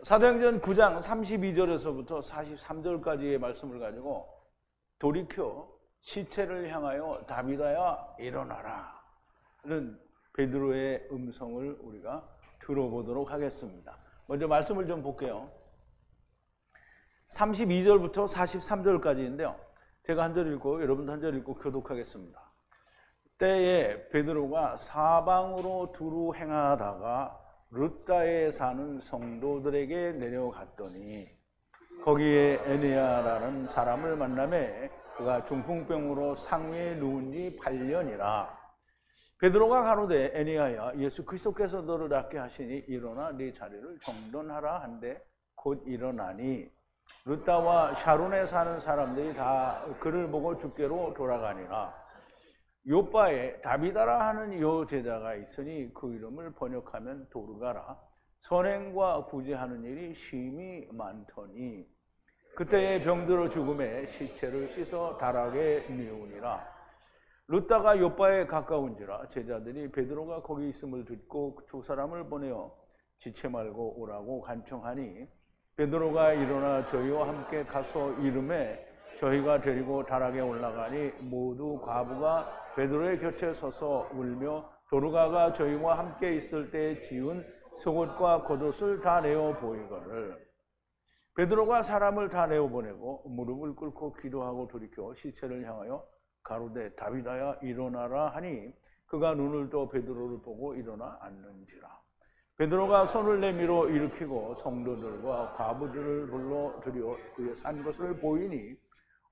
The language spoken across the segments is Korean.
사도행전 9장 32절에서부터 43절까지의 말씀을 가지고 돌이켜 시체를 향하여 다비다야 일어나라 는 베드로의 음성을 우리가 들어보도록 하겠습니다. 먼저 말씀을 좀 볼게요. 32절부터 43절까지인데요. 제가 한 절 읽고 여러분도 한 절 읽고 교독하겠습니다. 때에 베드로가 사방으로 두루 행하다가 르다에 사는 성도들에게 내려갔더니 거기에 에네아라는 사람을 만나매 그가 중풍병으로 상위에 누운 지 8년이라. 베드로가 가로되 에네아야 예수 그리스도께서 너를 낫게 하시니 일어나 네 자리를 정돈하라 한데 곧 일어나니 르다와 샤론에 사는 사람들이 다 그를 보고 주께로 돌아가니라. 요바에 다비다라 하는 요 제자가 있으니 그 이름을 번역하면 도르가라. 선행과 구제하는 일이 심히 많더니 그때에 병들어 죽음에 시체를 씻어 다락에 뉘우니라. 르다가 요바에 가까운지라 제자들이 베드로가 거기 있음을 듣고 두 사람을 보내어 지체 말고 오라고 간청하니 베드로가 일어나 저희와 함께 가서 이름에 저희가 데리고 다락에 올라가니 모두 과부가 베드로의 곁에 서서 울며 도르가가 저희와 함께 있을 때 지은 속옷과 겉옷을 다 내어 보이거늘 베드로가 사람을 다 내어 보내고 무릎을 꿇고 기도하고 돌이켜 시체를 향하여 가로되 다비다야 일어나라 하니 그가 눈을 떠 베드로를 보고 일어나 앉는지라. 베드로가 손을 내밀어 일으키고 성도들과 과부들을 불러 들여 그의 산 것을 보이니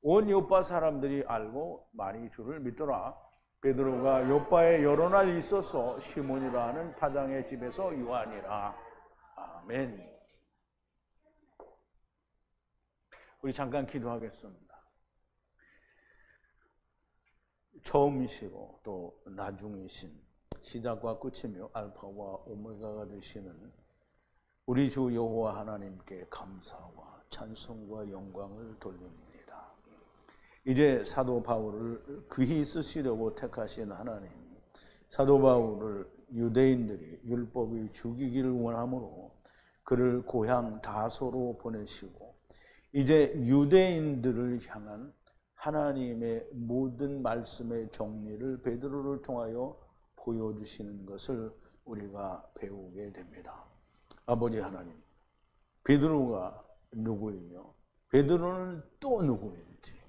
온 요파 사람들이 알고 많이 주를 믿더라. 베드로가 요파에 여러 날 있어서 시몬이라 하는 파장의 집에서 유하니라. 아멘. 우리 잠깐 기도하겠습니다. 처음이시고 또 나중이신 시작과 끝이며 알파와 오메가가 되시는 우리 주 여호와 하나님께 감사와 찬송과 영광을 돌립니다. 이제 사도 바울을 귀히 쓰시려고 택하신 하나님이 사도 바울을 유대인들이 율법이 죽이기를 원하므로 그를 고향 다소로 보내시고 이제 유대인들을 향한 하나님의 모든 말씀의 정리를 베드로를 통하여 보여주시는 것을 우리가 배우게 됩니다. 아버지 하나님, 베드로가 누구이며 베드로는 또 누구인지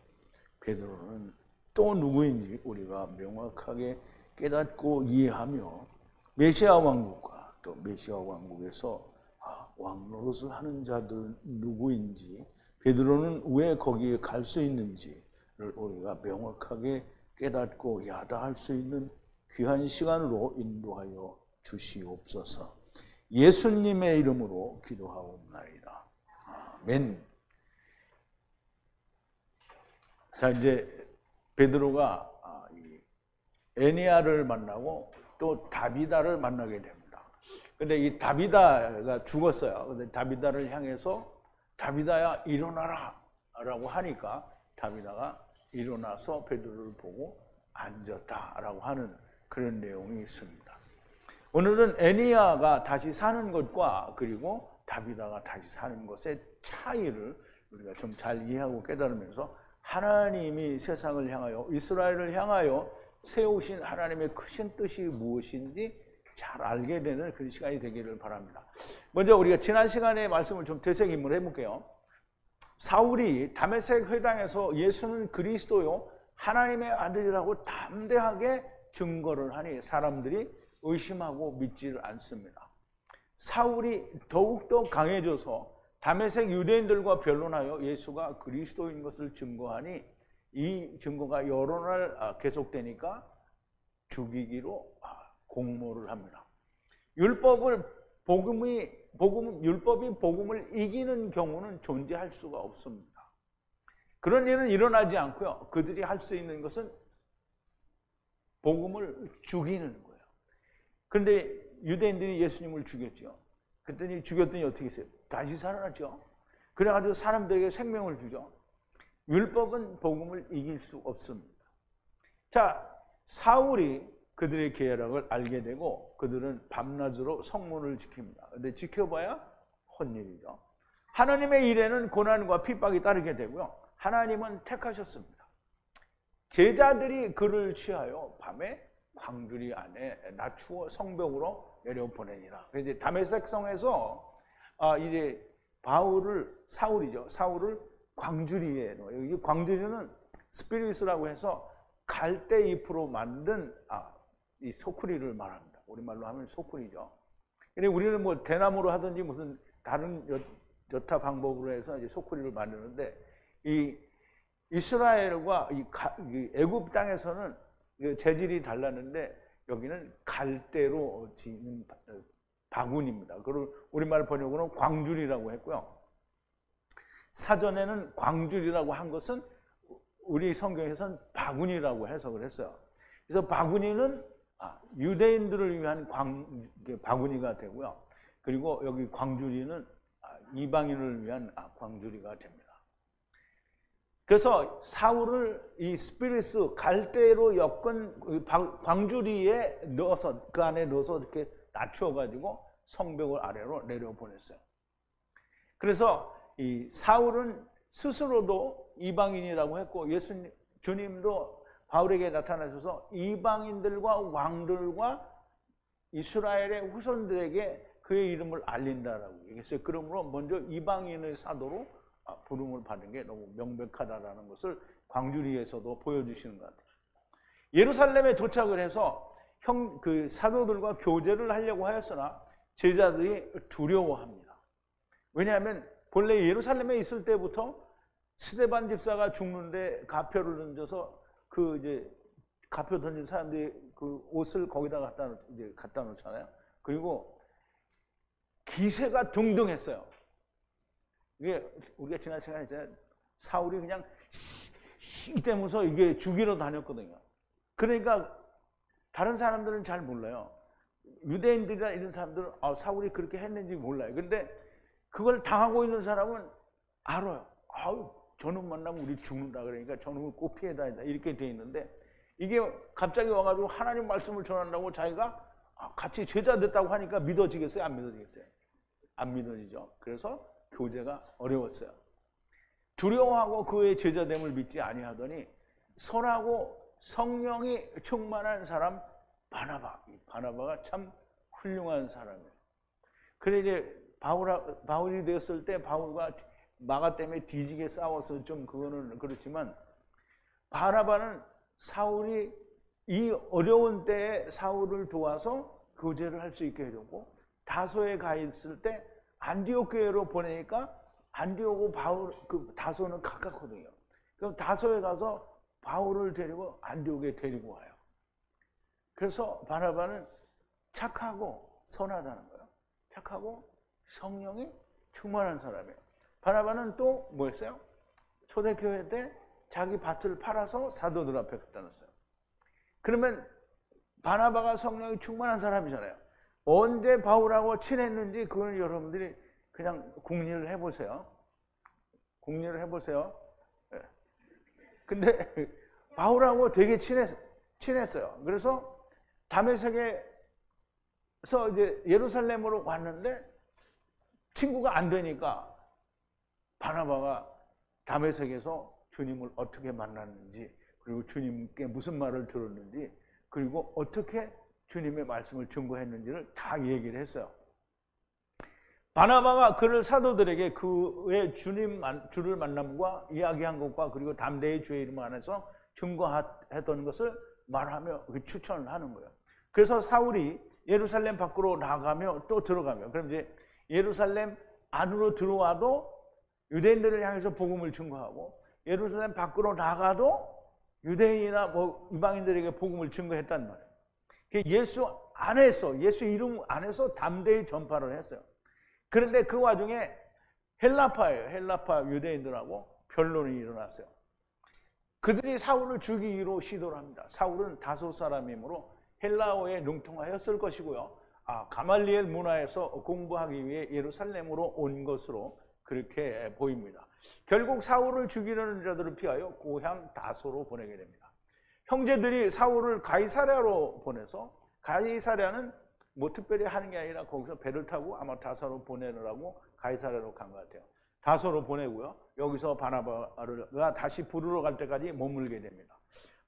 베드로는 또 누구인지 우리가 명확하게 깨닫고 이해하며 메시아 왕국과 또 메시아 왕국에서 왕 노릇을 하는 자들 누구인지 베드로는 왜 거기에 갈 수 있는지를 우리가 명확하게 깨닫고 야다할 수 있는 귀한 시간으로 인도하여 주시옵소서. 예수님의 이름으로 기도하옵나이다. 아멘. 자, 이제 베드로가 에니아를 만나고 또 다비다를 만나게 됩니다. 근데 이 다비다가 죽었어요. 근데 다비다를 향해서 다비다야 일어나라 라고 하니까 다비다가 일어나서 베드로를 보고 앉았다라고 하는 그런 내용이 있습니다. 오늘은 에니아가 다시 사는 것과 그리고 다비다가 다시 사는 것의 차이를 우리가 좀 잘 이해하고 깨달으면서 하나님이 세상을 향하여 이스라엘을 향하여 세우신 하나님의 크신 뜻이 무엇인지 잘 알게 되는 그런 시간이 되기를 바랍니다. 먼저 우리가 지난 시간에 말씀을 좀 되새김을 해볼게요. 사울이 다메섹 회당에서 예수는 그리스도요 하나님의 아들이라고 담대하게 증거를 하니 사람들이 의심하고 믿지를 않습니다. 사울이 더욱더 강해져서 다메섹 유대인들과 변론하여 예수가 그리스도인 것을 증거하니 이 증거가 여러 날 계속되니까 죽이기로 공모를 합니다. 율법이 복음을 이기는 경우는 존재할 수가 없습니다. 그런 일은 일어나지 않고요. 그들이 할 수 있는 것은 복음을 죽이는 거예요. 그런데 유대인들이 예수님을 죽였죠. 그랬더니 죽였더니 어떻게 했어요? 다시 살아났죠. 그래가지고 사람들에게 생명을 주죠. 율법은 복음을 이길 수 없습니다. 자, 사울이 그들의 계략을 알게 되고 그들은 밤낮으로 성문을 지킵니다. 근데 지켜봐야 헛일이죠. 하나님의 일에는 고난과 핍박이 따르게 되고요. 하나님은 택하셨습니다. 제자들이 그를 취하여 밤에 광주리 안에 낮추어 성벽으로 내려보내니라. 이제 다메섹 성에서 이제 사울이죠. 사울을 광주리에 넣어요. 이 광주리는 스피리스라고 해서 갈대 잎으로 만든 이 소쿠리를 말합니다. 우리말로 하면 소쿠리죠. 근데 우리는 뭐 대나무로 하든지 무슨 다른 여타 방법으로 해서 이제 소쿠리를 만드는데, 이 이스라엘과 이 애굽 땅에서는 재질이 달랐는데 여기는 갈대로 지은 바구니입니다. 그걸 우리말 번역으로는 광주리라고 했고요. 사전에는 광주리라고 한 것은 우리 성경에서는 바구니라고 해석을 했어요. 그래서 바구니는 유대인들을 위한 바구니가 되고요. 그리고 여기 광주리는 이방인을 위한 광주리가 됩니다. 그래서 사울을 이 스피리스 갈대로 엮은 광주리에 넣어서, 그 안에 넣어서 이렇게 낮추어 가지고 성벽을 아래로 내려보냈어요. 그래서 이 사울은 스스로도 이방인이라고 했고, 주님도 바울에게 나타나셔서 이방인들과 왕들과 이스라엘의 후손들에게 그의 이름을 알린다라고 얘기했어요. 그러므로 먼저 이방인의 사도로 부름을 받은 게 너무 명백하다라는 것을 광주리에서도 보여주시는 것 같아요. 예루살렘에 도착을 해서 그 사도들과 교제를 하려고 하였으나 제자들이 두려워합니다. 왜냐하면 본래 예루살렘에 있을 때부터 스데반 집사가 죽는데 가표를 던져서 이제 가표 던진 사람들이 그 옷을 거기다 갖다 놓잖아요. 그리고 기세가 등등했어요. 이게 우리가 지난 시간에 사울이 그냥 때면서 이게 죽이러 다녔거든요. 그러니까 다른 사람들은 잘 몰라요. 유대인들이나 이런 사람들은 사울이 그렇게 했는지 몰라요. 근데 그걸 당하고 있는 사람은 알아요. 저놈 만나면 우리 죽는다. 그러니까 저놈을 꼭 피해야 된다. 이렇게 돼 있는데, 이게 갑자기 와가지고 하나님 말씀을 전한다고 자기가 같이 제자 됐다고 하니까 믿어지겠어요? 안 믿어지겠어요? 안 믿어지죠. 그래서 교제가 어려웠어요. 두려워하고 그의 제자됨을 믿지 아니하더니 선하고 성령이 충만한 사람 바나바가 참 훌륭한 사람이에요. 그래 이제 바울이 되었을 때 바울과 마가 때문에 뒤지게 싸워서 좀 그거는 그렇지만, 바나바는 사울이 이 어려운 때에 사울을 도와서 교제를 할 수 있게 해줬고, 다소에 가 있을 때 안디옥 교회로 보내니까 안디옥하고 다소는 가깝거든요. 그럼 다소에 가서 바울을 데리고 안디옥에 데리고 와요. 그래서 바나바는 착하고 선하다는 거예요. 착하고 성령이 충만한 사람이에요. 바나바는 또 뭐였어요? 초대교회 때 자기 밭을 팔아서 사도들 앞에 갖다 놨어요. 그러면 바나바가 성령이 충만한 사람이잖아요. 언제 바울하고 친했는지 그건 여러분들이 그냥 궁리를 해보세요. 궁리를 해보세요. 근데 바울하고 되게 친했어요. 그래서 다메섹에서 이제 예루살렘으로 왔는데 친구가 안 되니까 바나바가 다메섹에서 주님을 어떻게 만났는지, 그리고 주님께 무슨 말을 들었는지, 그리고 어떻게 주님의 말씀을 증거했는지를 다 얘기를 했어요. 바나바가 그를 사도들에게 그의 주를 만남과 이야기한 것과 그리고 담대히 주의 이름 안에서 증거했던 것을 말하며 추천을 하는 거예요. 그래서 사울이 예루살렘 밖으로 나가며 또 들어가며, 그럼 이제 예루살렘 안으로 들어와도 유대인들을 향해서 복음을 증거하고, 예루살렘 밖으로 나가도 유대인이나 이방인들에게 복음을 증거했단 말이에요. 예수 이름 안에서 담대히 전파를 했어요. 그런데 그 와중에 헬라파 유대인들하고 변론이 일어났어요. 그들이 사울을 죽이기로 시도를 합니다. 사울은 다소 사람이므로 헬라어에 능통하였을 것이고요. 가말리엘 문화에서 공부하기 위해 예루살렘으로 온 것으로 그렇게 보입니다. 결국 사울을 죽이려는 자들을 피하여 고향 다소로 보내게 됩니다. 형제들이 사울을 가이사랴로 보내서, 가이사랴는 뭐 특별히 하는 게 아니라 거기서 배를 타고 아마 다소로 보내느라고 가이사랴로 간 것 같아요. 다소로 보내고요. 여기서 바나바가 다시 부르러 갈 때까지 머물게 됩니다.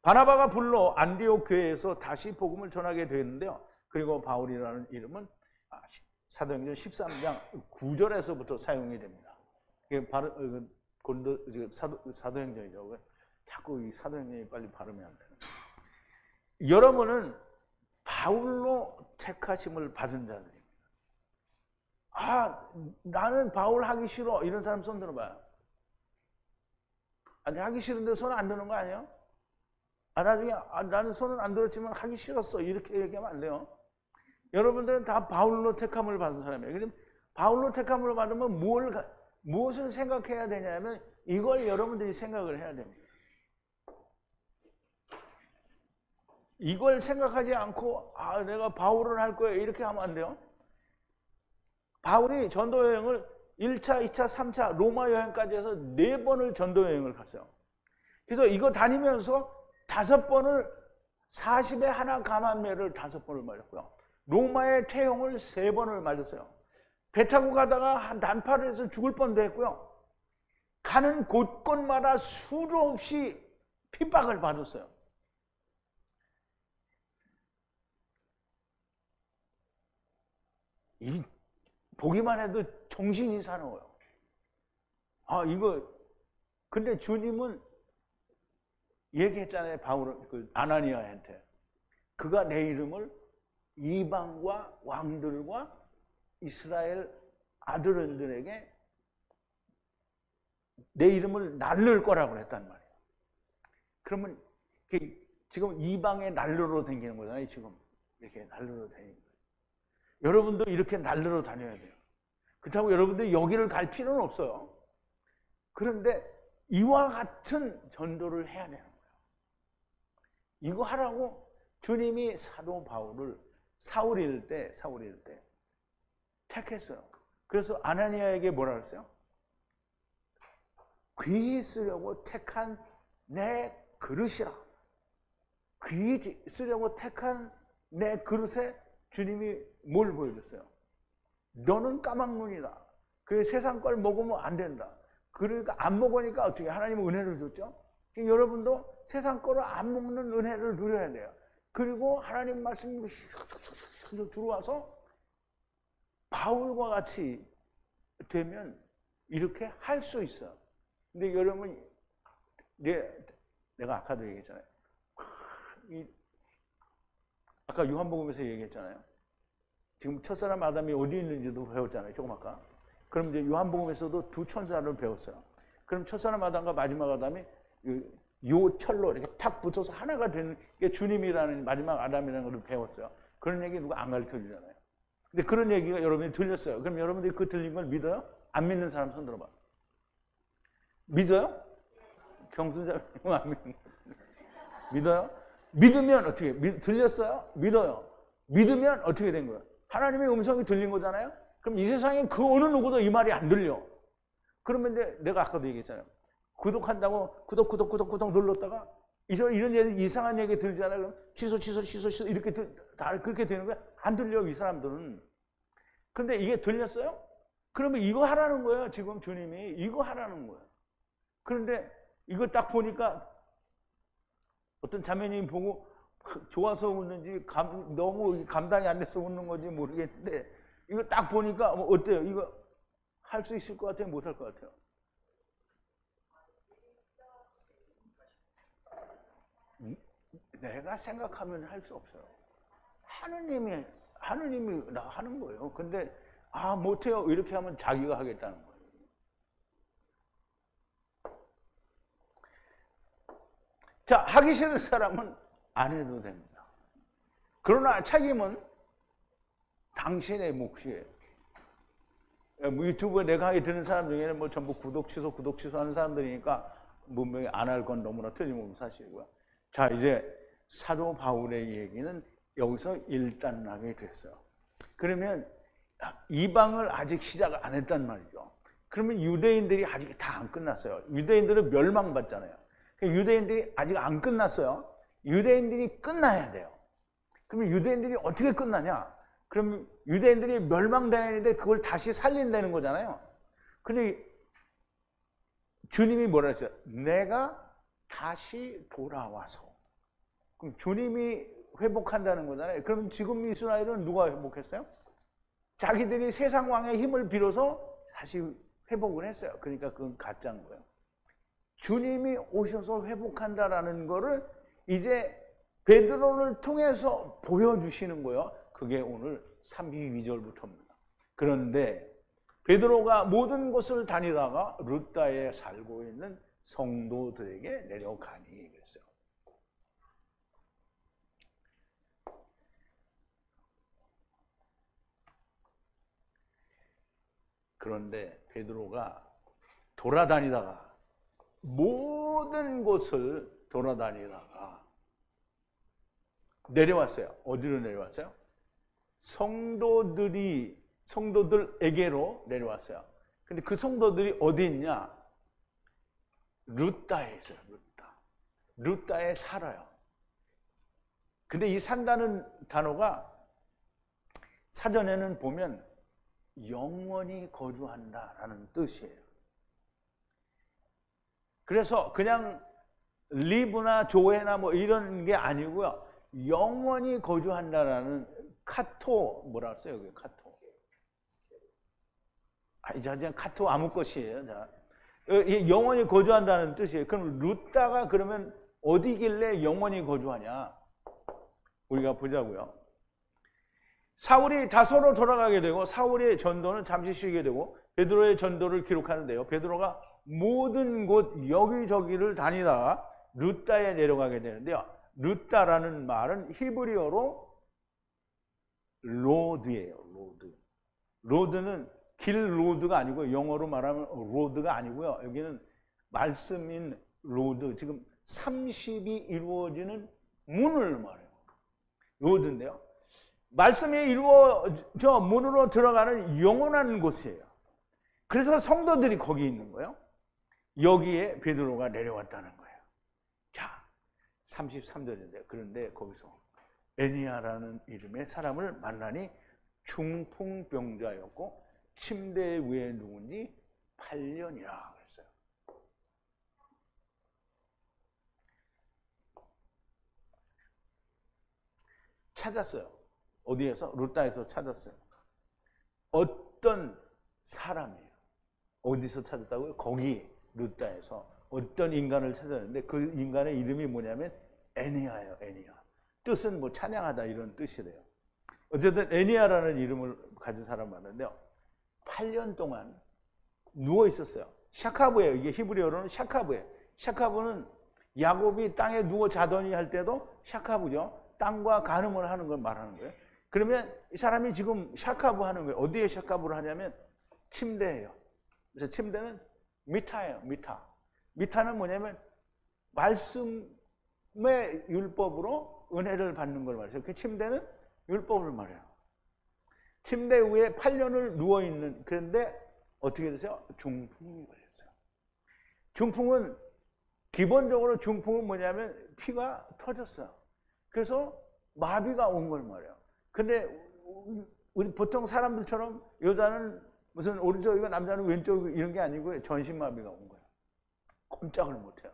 바나바가 불러 안디옥 교회에서 다시 복음을 전하게 되는데요. 그리고 바울이라는 이름은 사도행전 13장 9절에서부터 사용이 됩니다. 이게 바로 사도행전이죠. 자꾸 이 사도행전이 빨리 발음이 안 되는. 여러분은 바울로 택하심을 받은 자들입니다. 나는 바울 하기 싫어. 이런 사람 손 들어봐요. 아니, 하기 싫은데 손 안 드는 거 아니에요? 나중에 나는 손은 안 들었지만 하기 싫었어. 이렇게 얘기하면 안 돼요. 여러분들은 다 바울로 택함을 받은 사람이에요. 그럼 바울로 택함을 받으면 무엇을 생각해야 되냐면 이걸 여러분들이 생각을 해야 됩니다. 이걸 생각하지 않고 내가 바울을 할 거야 이렇게 하면 안 돼요. 바울이 전도 여행을 1차, 2차, 3차 로마 여행까지 해서 4번을 전도 여행을 갔어요. 그래서 이거 다니면서 5번을 40에 하나 감한매를 5번을 맞았고요. 로마의 태형을 3번을 맞았어요. 배 타고 가다가 난파를 해서 죽을 뻔도 했고요. 가는 곳곳마다 수도 없이 핍박을 받았어요. 보기만 해도 정신이 사나워요. 근데 주님은 얘기했잖아요. 아나니아한테. 그가 내 이름을 이방과 왕들과 이스라엘 아들들에게 내 이름을 날릴 거라고 했단 말이에요. 그러면 지금 이방의 난로로 다니는 거잖아요. 지금 이렇게 난로로 다니는 거예요. 여러분도 이렇게 난로로 다녀야 돼요. 그렇다고 여러분들이 여기를 갈 필요는 없어요. 그런데 이와 같은 전도를 해야 되는 거예요. 이거 하라고 주님이 사도 바울을 사울일 때 택했어요. 그래서 아나니아에게 뭐라 그랬어요? 귀히 쓰려고 택한 내 그릇이라. 귀히 쓰려고 택한 내 그릇에 주님이 뭘 보여줬어요? 너는 까막눈이다. 그래 세상 걸 먹으면 안 된다. 그러니까 안 먹으니까 어떻게 하나님은 은혜를 줬죠? 그러니까 여러분도 세상 거를 안 먹는 은혜를 누려야 돼요. 그리고 하나님 말씀이 들어와서 바울과 같이 되면 이렇게 할 수 있어요. 근데 여러분, 내가 아까도 얘기했잖아요. 아까 요한복음에서 얘기했잖아요. 지금 첫사람 아담이 어디 있는지도 배웠잖아요. 조금 아까. 그럼 이제 요한복음에서도 2 천사를 배웠어요. 그럼 첫사람 아담과 마지막 아담이 요 철로 이렇게 탁 붙어서 하나가 되는 게 주님이라는 마지막 아담이라는 걸 배웠어요. 그런 얘기 누가 안 가르쳐 주잖아요. 근데 그런 얘기가 여러분이 들렸어요. 그럼 여러분들이 그 들린 걸 믿어요? 안 믿는 사람 손 들어봐. 믿어요? 경순자는 안 믿는. 믿어요? 믿으면 어떻게? 들렸어요? 믿어요. 믿으면 어떻게 된 거예요? 하나님의 음성이 들린 거잖아요? 그럼 이 세상에 그 어느 누구도 이 말이 안 들려. 그러면 이제 내가 아까도 얘기했잖아요. 구독한다고 구독 눌렀다가 이런 이상한 얘기 들잖아요. 그럼 취소 이렇게 다 그렇게 되는 거야? 안 들려 이 사람들은. 근데 이게 들렸어요? 그러면 이거 하라는 거예요. 지금 주님이 이거 하라는 거예요. 그런데 이걸 딱 보니까 어떤 자매님이 보고 좋아서 웃는지 너무 감당이 안 돼서 웃는 건지 모르겠는데 이거 딱 보니까 어때요? 이거 할 수 있을 것 같아요? 못 할 것 같아요? 내가 생각하면 할 수 없어요. 하느님이 나 하는 거예요. 근데 못해요. 이렇게 하면 자기가 하겠다는 거예요. 자, 하기 싫은 사람은 안 해도 됩니다. 그러나 책임은 당신의 몫이에요. 유튜브에 내가 하게 되는 사람 중에는 전부 구독 취소 하는 사람들이니까 분명히 안 할 건 너무나 틀림없는 사실이고요. 자, 이제 사도 바울의 얘기는 여기서 일단락이 됐어요. 그러면 이방을 아직 시작 안 했단 말이죠. 그러면 유대인들이 아직 다 안 끝났어요. 유대인들은 멸망받잖아요. 유대인들이 아직 안 끝났어요. 유대인들이 끝나야 돼요. 그러면 유대인들이 어떻게 끝나냐? 그럼 유대인들이 멸망당했는데 그걸 다시 살린다는 거잖아요. 근데 주님이 뭐라 했어요? 내가 다시 돌아와서. 그럼 주님이 회복한다는 거잖아요. 그럼 지금 이스라엘은 누가 회복했어요? 자기들이 세상 왕의 힘을 빌어서 다시 회복을 했어요. 그러니까 그건 가짜인 거예요. 주님이 오셔서 회복한다라는 거를 이제 베드로를 통해서 보여주시는 거예요. 그게 오늘 32절부터입니다. 그런데 베드로가 모든 곳을 다니다가 룻다에 살고 있는 성도들에게 내려가니 그랬어요. 그런데 베드로가 돌아다니다가 모든 곳을 돌아다니다가 내려왔어요. 어디로 내려왔어요? 성도들에게로 내려왔어요. 근데 그 성도들이 어디 있냐? 룻다에 있어요. 룻다에 살아요. 근데 이 산다는 단어가 사전에는 보면 영원히 거주한다라는 뜻이에요. 그래서 그냥 리브나 조회나 뭐 이런 게 아니고요. 영원히 거주한다라는 카토 뭐라 했어요? 여기 카토. 이제 그냥 카토 아무 것이에요. 자, 영원히 거주한다는 뜻이에요. 그럼 룻다가 그러면 어디길래 영원히 거주하냐? 우리가 보자고요. 사울이 다소로 돌아가게 되고 사울의 전도는 잠시 쉬게 되고 베드로의 전도를 기록하는데요. 베드로가 모든 곳 여기저기를 다니다가 룻다에 내려가게 되는데요. 룻다라는 말은 히브리어로 로드예요. 로드는 길 로드가 아니고 영어로 말하면 로드가 아니고요. 여기는 말씀인 로드, 지금 30이 이루어지는 문을 말해요. 로드인데요. 말씀이 이루어져 문으로 들어가는 영원한 곳이에요. 그래서 성도들이 거기 있는 거예요. 여기에 베드로가 내려왔다는 거예요. 자, 33절인데 그런데 거기서 에니아라는 이름의 사람을 만나니 중풍병자였고 침대 위에 누우니 8년이라 그랬어요. 찾았어요. 어디에서? 룻다에서 찾았어요. 어떤 사람이에요. 어디서 찾았다고요? 거기 룻다에서 어떤 인간을 찾았는데 그 인간의 이름이 뭐냐면 에니아예요. 에니아. 뜻은 뭐 찬양하다 이런 뜻이래요. 어쨌든 에니아라는 이름을 가진 사람 많은데요. 8년 동안 누워 있었어요. 샤카브예요. 이게 히브리어로는 샤카브예요. 샤카브는 야곱이 땅에 누워 자더니 할 때도 샤카브죠. 땅과 간음을 하는 걸 말하는 거예요. 그러면 이 사람이 지금 샤카브 하는 거예요. 어디에 샤카브를 하냐면 침대예요. 그래서 침대는 미타예요. 미타. 미타는 뭐냐면 말씀의 율법으로 은혜를 받는 걸 말해요. 그 침대는 율법을 말해요. 침대 위에 8년을 누워있는, 그런데 어떻게 되세요? 중풍이 걸렸어요. 중풍은 기본적으로 중풍은 뭐냐면 피가 터졌어요. 그래서 마비가 온 걸 말해요. 근데 우리 보통 사람들처럼 여자는 무슨 오른쪽이고 남자는 왼쪽이고 이런 게 아니고 전신마비가 온 거예요. 꼼짝을 못해요.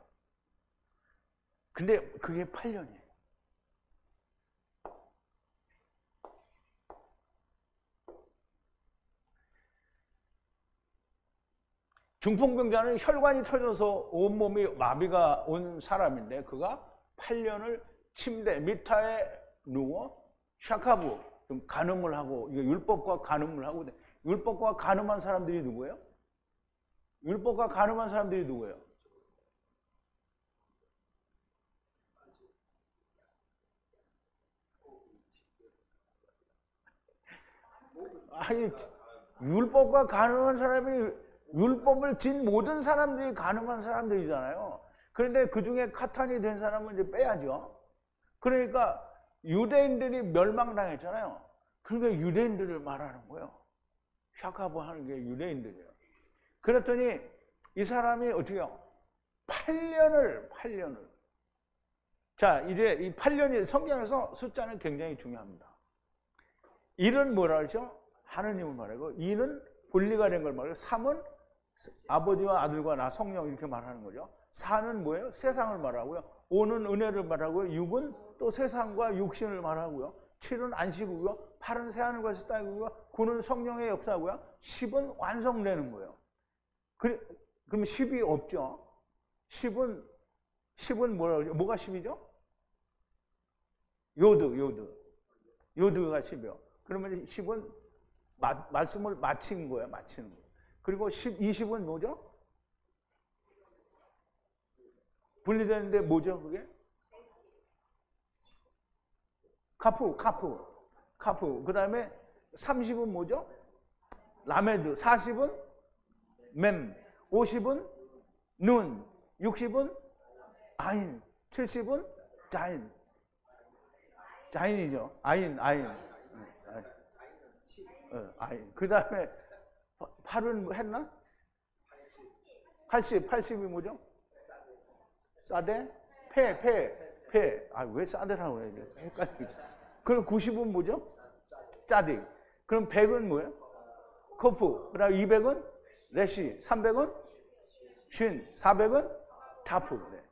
근데 그게 8년이에요. 중풍병자는 혈관이 터져서 온몸이 마비가 온 사람인데 그가 8년을 침대 미타에 누워 샤카브, 좀 간음을 하고, 이거 율법과 간음을 하고, 율법과 간음한 사람들이 누구예요? 율법과 간음한 사람들이 누구예요? 아니, 율법과 간음한 사람이, 율법을 진 모든 사람들이 간음한 사람들이잖아요. 그런데 그 중에 카탄이 된 사람은 이제 빼야죠. 그러니까 유대인들이 멸망당했잖아요. 그러니까 유대인들을 말하는 거예요. 샤카브 하는 게 유대인들이에요. 그랬더니 이 사람이 어떻게 해요? 8년을. 자, 이제 이 8년이 성경에서 숫자는 굉장히 중요합니다. 1은 뭐라 그러죠? 하느님을 말하고 2는 분리가 된 걸 말하고 3은 아버지와 아들과 나 성령 이렇게 말하는 거죠. 4는 뭐예요? 세상을 말하고요. 5는 은혜를 말하고요. 6은 또 세상과 육신을 말하고요. 7은 안식이고요. 8은 새하늘과 새 땅이고요. 9는 성령의 역사고요. 10은 완성되는 거예요. 그럼 10이 없죠. 10은 뭐라 그러죠? 뭐가 10이죠? 요드가 10이요. 그러면 10은 말씀을 마친 거예요. 마치는 거예요. 그리고 20은 뭐죠? 분리되는데 뭐죠, 그게? 카프. 그 다음에 30은 뭐죠? 라메드. 40은 맴. 50은 눈. 60은 아인. 70은 자인. 자인이죠. 아인. 그 다음에 8은 했나? 80이 뭐죠? 사대? 폐. 왜 사대라고 해야 돼? 헷갈리죠. 그럼 90은 뭐죠? 짜딕. 그럼 100은 뭐예요? 코프. 그 다음 200은 레시. 300은 쉰. 400은 타프. 네.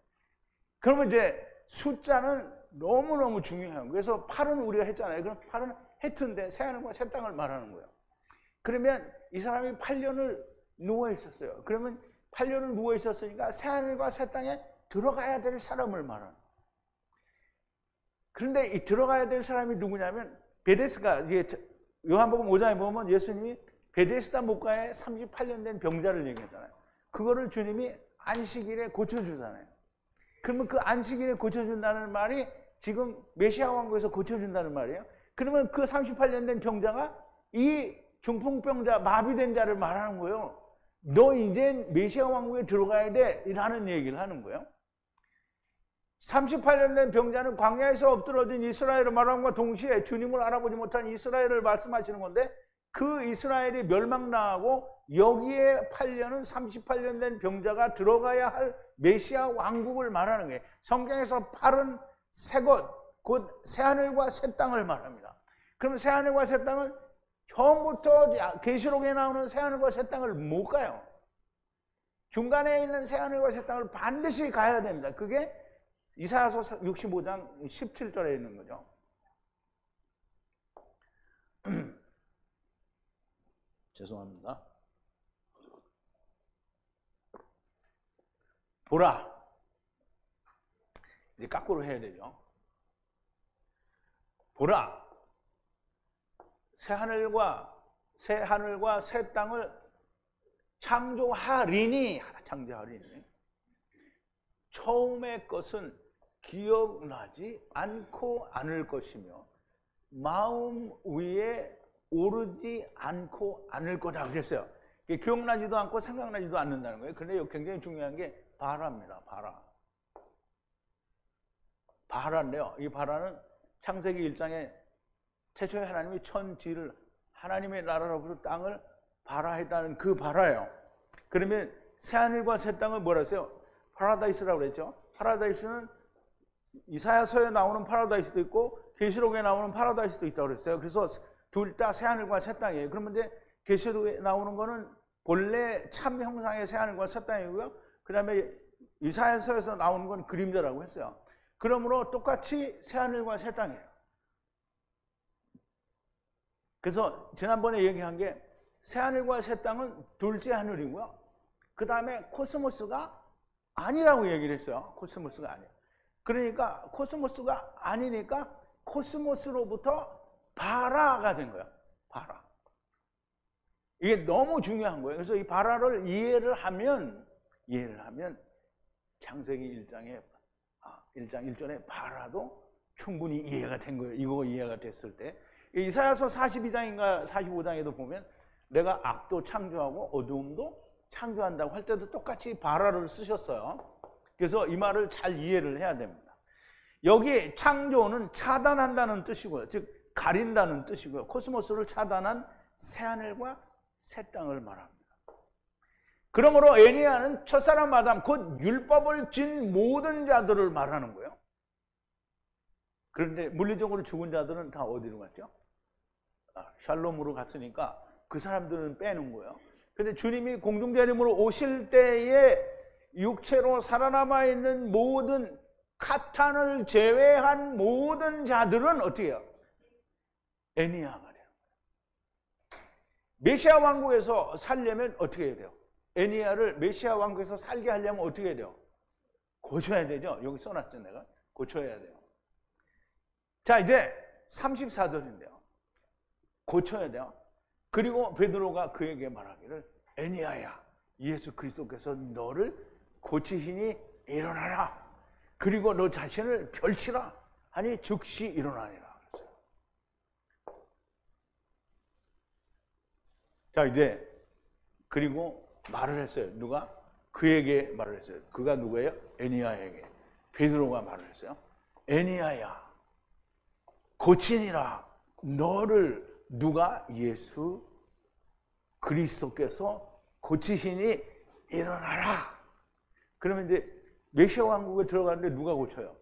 그러면 이제 숫자는 너무너무 중요해요. 그래서 8은 우리가 했잖아요. 그럼 8은 해트인데 새하늘과 새 땅을 말하는 거예요. 그러면 이 사람이 8년을 누워 있었어요. 그러면 8년을 누워 있었으니까 새하늘과 새 땅에 들어가야 될 사람을 말하는 거예요. 그런데 이 들어가야 될 사람이 누구냐면 베데스다, 요한복음 5장에 보면 예수님이 베데스다 목가에 38년 된 병자를 얘기했잖아요. 그거를 주님이 안식일에 고쳐주잖아요. 그러면 그 안식일에 고쳐준다는 말이 지금 메시아 왕국에서 고쳐준다는 말이에요. 그러면 그 38년 된 병자가 이 중풍병자, 마비된 자를 말하는 거예요. 너 이제 메시아 왕국에 들어가야 돼 라는 얘기를 하는 거예요. 38년 된 병자는 광야에서 엎드러진 이스라엘을 말함과 동시에 주님을 알아보지 못한 이스라엘을 말씀하시는 건데, 그 이스라엘이 멸망당하고 여기에 8년은 38년 된 병자가 들어가야 할 메시아 왕국을 말하는 거예요. 성경에서 8은 새 것, 곧 새하늘과 새 땅을 말합니다. 그럼 새하늘과 새 땅을 처음부터 계시록에 나오는 새하늘과 새 땅을 못 가요. 중간에 있는 새하늘과 새 땅을 반드시 가야 됩니다. 그게 이사야서 65장 17절에 있는 거죠. 죄송합니다. 보라. 이제 거꾸로 해야 되죠. 보라. 새하늘과 새 땅을 창조하리니. 처음의 것은 기억나지 않고 않을 것이며 마음 위에 오르지 않고 않을 거다 그랬어요. 기억나지도 않고 생각나지도 않는다는 거예요. 그런데 굉장히 중요한 게 바라입니다. 바라인데요. 이 바라는 창세기 1장에 최초에 하나님이 천지를 하나님의 나라로부터 땅을 바라했다는 그 바라예요. 그러면 새하늘과 새 땅을 뭐라 했어요? 파라다이스라고 그랬죠. 파라다이스는 이사야서에 나오는 파라다이스도 있고 계시록에 나오는 파라다이스도 있다고 그랬어요. 그래서 둘 다 새하늘과 새 땅이에요. 그러면 이제 계시록에 나오는 거는 본래 참 형상의 새하늘과 새 땅이고요. 그 다음에 이사야서에서 나오는 건 그림자라고 했어요. 그러므로 똑같이 새하늘과 새 땅이에요. 그래서 지난번에 얘기한 게 새하늘과 새 땅은 둘째 하늘이고요. 그 다음에 코스모스가 아니라고 얘기를 했어요. 코스모스가 아니에요. 그러니까 코스모스가 아니니까 코스모스로부터 바라가 된 거예요. 바라. 이게 너무 중요한 거예요. 그래서 이 바라를 이해를 하면 창세기 1장 1절에 바라도 충분히 이해가 된 거예요. 이거 이해가 됐을 때. 이사야서 42장인가 45장에도 보면 내가 악도 창조하고 어두움도 창조한다고 할 때도 똑같이 바라를 쓰셨어요. 그래서 이 말을 잘 이해를 해야 됩니다. 여기 창조는 차단한다는 뜻이고요. 즉 가린다는 뜻이고요. 코스모스를 차단한 새하늘과 새 땅을 말합니다. 그러므로 에리야는 첫사람 아담 곧 율법을 진 모든 자들을 말하는 거예요. 그런데 물리적으로 죽은 자들은 다 어디로 갔죠? 샬롬으로 갔으니까 그 사람들은 빼는 거예요. 근데 주님이 공중재림으로 오실 때에 육체로 살아남아 있는 모든 카탄을 제외한 모든 자들은 어떻게 해요? 애니야가 돼요. 메시아 왕국에서 살려면 어떻게 해야 돼요? 애니야를 메시아 왕국에서 살게 하려면 어떻게 해야 돼요? 고쳐야 되죠. 여기 써놨죠, 내가. 고쳐야 돼요. 자, 이제 34절인데요. 고쳐야 돼요. 그리고 베드로가 그에게 말하기를, 애니야야, 예수 그리스도께서 너를 고치시니 일어나라. 그리고 너 자신을 펼치라 하니 즉시 일어나니라. 자, 이제 그리고 말을 했어요. 누가? 그에게 말을 했어요. 그가 누구예요? 애니야에게. 베드로가 말을 했어요. 애니야야, 고치니라. 너를 누가? 예수 그리스도께서 고치시니 일어나라. 그러면 이제 메시아 왕국에 들어가는데 누가 고쳐요?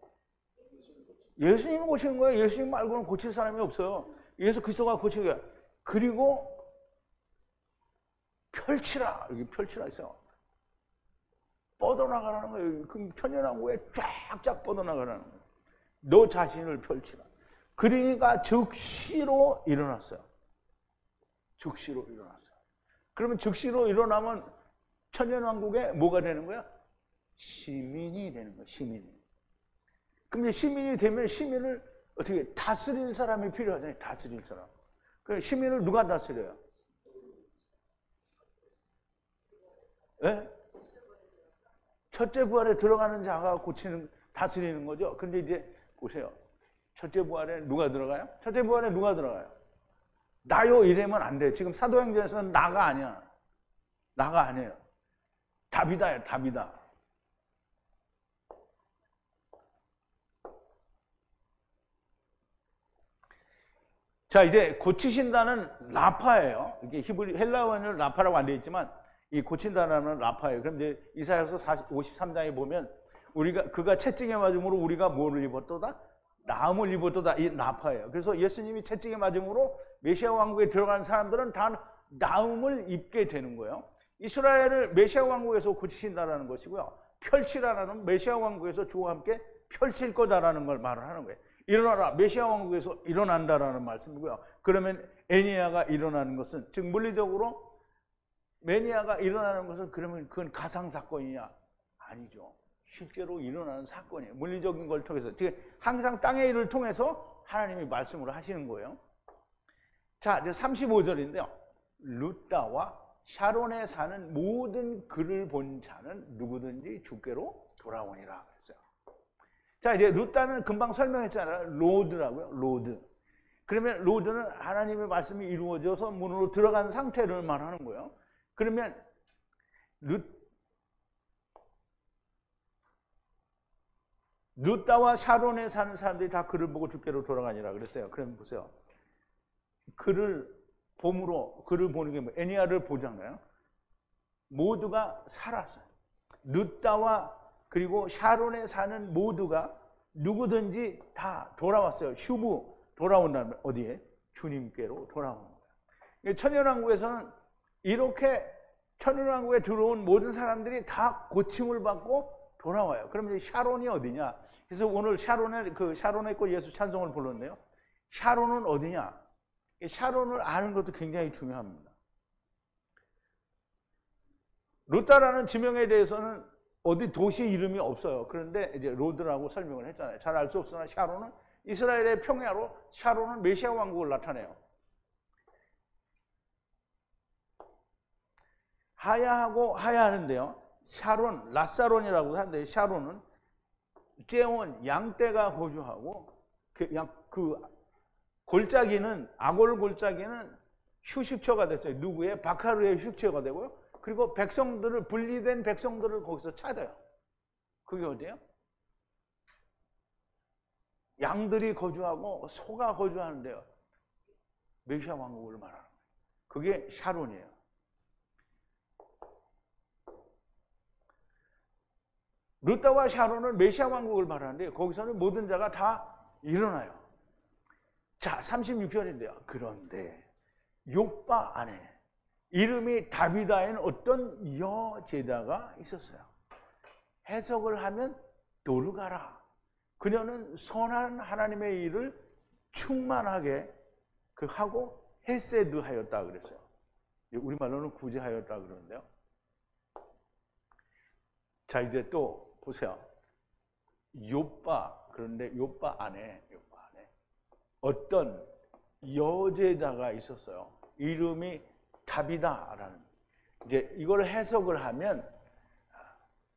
예수님이 고치는 거예요. 예수님 말고는 고칠 사람이 없어요. 예수 그리스도가 고치는 거예요. 그리고 펼치라. 여기 펼치라 있어요. 뻗어나가라는 거예요. 그 천연왕국에 쫙쫙 뻗어나가라는 거예요. 너 자신을 펼치라. 그러니까 즉시로 일어났어요. 즉시로 일어났어요. 그러면 즉시로 일어나면 천연왕국에 뭐가 되는 거야? 시민이 되는 거예요. 시민이. 그럼 이제 시민이 되면 시민을 어떻게 다스릴 사람이 필요하잖아요. 다스릴 사람. 그 시민을 누가 다스려요? 예? 첫째 부활에 들어가는 자가 고치는, 다스리는 거죠. 근데 이제 보세요. 첫째 부활에 누가 들어가요? 첫째 부활에 누가 들어가요? 나요 이러면 안 돼. 지금 사도행전에서는 나가 아니야. 나가 아니에요. 답이다요. 답이다. 자, 이제 고치신다는 라파예요. 이게 히브리 헬라어는 라파라고 안 되어 있지만 이 고친다는 라파예요. 그런데 이사야서 53장에 보면 우리가 그가 채찍에 맞음으로 우리가 뭐를 입었도다? 나음을 입었도다. 이 라파예요. 그래서 예수님이 채찍에 맞음으로 메시아 왕국에 들어가는 사람들은 다 나음을 입게 되는 거예요. 이스라엘을 메시아 왕국에서 고치신다라는 것이고요. 펼치라는 메시아 왕국에서 주와 함께 펼칠 거다라는 걸 말을 하는 거예요. 일어나라. 메시아 왕국에서 일어난다라는 말씀이고요. 그러면 애니야가 일어나는 것은, 즉 물리적으로 매니아가 일어나는 것은 그러면 그건 가상 사건이냐? 아니죠. 실제로 일어나는 사건이에요. 물리적인 걸 통해서. 즉 항상 땅의 일을 통해서 하나님이 말씀으로 하시는 거예요. 자, 이제 35절인데요. 루다와 샤론에 사는 모든 그를 본 자는 누구든지 주께로 돌아오니라 그랬어요. 자, 이제 루다는 금방 설명했잖아요. 로드라고요. 로드. 그러면 로드는 하나님의 말씀이 이루어져서 문으로 들어간 상태를 말하는 거예요. 그러면 루다와 샤론에 사는 사람들이 다 그를 보고 주께로 돌아가니라 그랬어요. 그럼 보세요. 그를 봄으로, 그를 보는 게 뭐, 애니야를 보잖아요. 모두가 살았어요. 루다와 그리고 샤론에 사는 모두가 누구든지 다 돌아왔어요. 슈브, 돌아온다면 어디에? 주님께로 돌아오는 거예요. 천연왕국에서는 이렇게 천연왕국에 들어온 모든 사람들이 다 고침을 받고 돌아와요. 그럼 이제 샤론이 어디냐? 그래서 오늘 샤론에 있고 예수 찬송을 불렀네요. 샤론은 어디냐? 샤론을 아는 것도 굉장히 중요합니다. 루다라는 지명에 대해서는 어디 도시 이름이 없어요. 그런데 이제 로드라고 설명을 했잖아요. 잘 알 수 없으나 샤론은 이스라엘의 평야로, 샤론은 메시아 왕국을 나타내요. 하야하고 하야하는데요. 샤론, 라사론이라고 하는데 샤론은 째온 양떼가 거주하고 그 골짜기는, 아골 골짜기는 휴식처가 됐어요. 누구의? 바카르의 휴식처가 되고요. 그리고 백성들을, 분리된 백성들을 거기서 찾아요. 그게 어디예요? 양들이 거주하고 소가 거주하는데요. 메시아 왕국을 말하는 거예요. 그게 샤론이에요. 루다와 샤론은 메시아 왕국을 말하는데 거기서는 모든 자가 다 일어나요. 자, 36절인데요. 그런데 욥바 아내, 이름이 다비다인 어떤 여제자가 있었어요. 해석을 하면 도르가라. 그녀는 선한 하나님의 일을 충만하게 하고 헤세드하였다 그랬어요. 우리말로는 구제하였다 그러는데요. 자, 이제 또 보세요. 욥바, 그런데 욥바 안에 어떤 여제자가 있었어요. 이름이 다비다라는. 이제 이걸 해석을 하면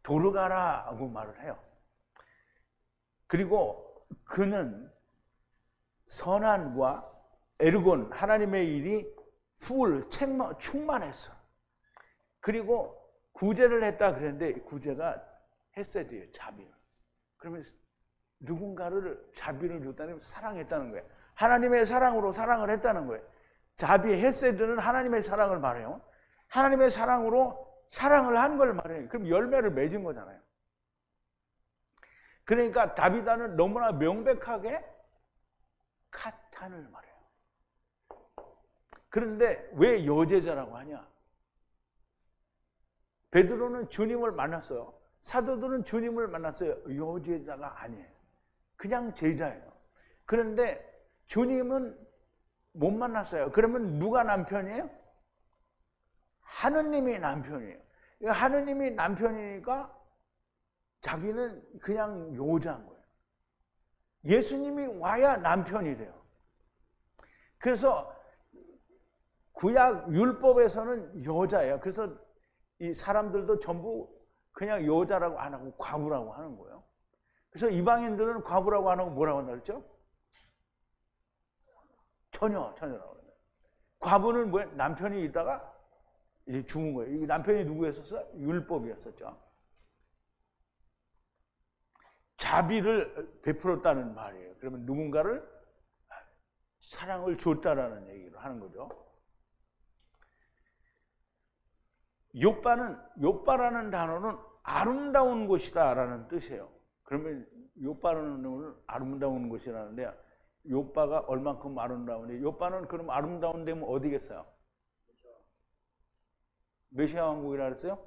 도르가라고 말을 해요. 그리고 그는 선한과 에르곤, 하나님의 일이 충만했어. 그리고 구제를 했다 그랬는데 구제가 헤세드예요. 자비를. 그러면 누군가를 자비를 줬다는 사랑했다는 거예요. 하나님의 사랑으로 사랑을 했다는 거예요. 자비, 헤세드는 하나님의 사랑을 말해요. 하나님의 사랑으로 사랑을 한 걸 말해요. 그럼 열매를 맺은 거잖아요. 그러니까 다비다는 너무나 명백하게 카탄을 말해요. 그런데 왜 여제자라고 하냐? 베드로는 주님을 만났어요. 사도들은 주님을 만났어요. 여제자가 아니에요. 그냥 제자예요. 그런데 주님은 못 만났어요. 그러면 누가 남편이에요? 하느님이 남편이에요. 하느님이 남편이니까 자기는 그냥 여자인 거예요. 예수님이 와야 남편이 돼요. 그래서 구약 율법에서는 여자예요. 그래서 이 사람들도 전부 그냥 여자라고 안 하고 과부라고 하는 거예요. 그래서 이방인들은 과부라고 안 하고 뭐라고 한다 그랬죠? 처녀라고 그래요. 과부는 뭐예요? 남편이 있다가 이제 죽은 거예요. 이 남편이 누구였었어요? 율법이었었죠. 자비를 베풀었다는 말이에요. 그러면 누군가를 사랑을 줬다라는 얘기를 하는 거죠. 욥바라는 단어는 아름다운 곳이다라는 뜻이에요. 그러면 욥바라는 아름다운 곳이라는데 욥바가 얼만큼 아름다운데 욥바는 그럼 아름다운 데면 어디겠어요? 메시아 왕국이라 그랬어요?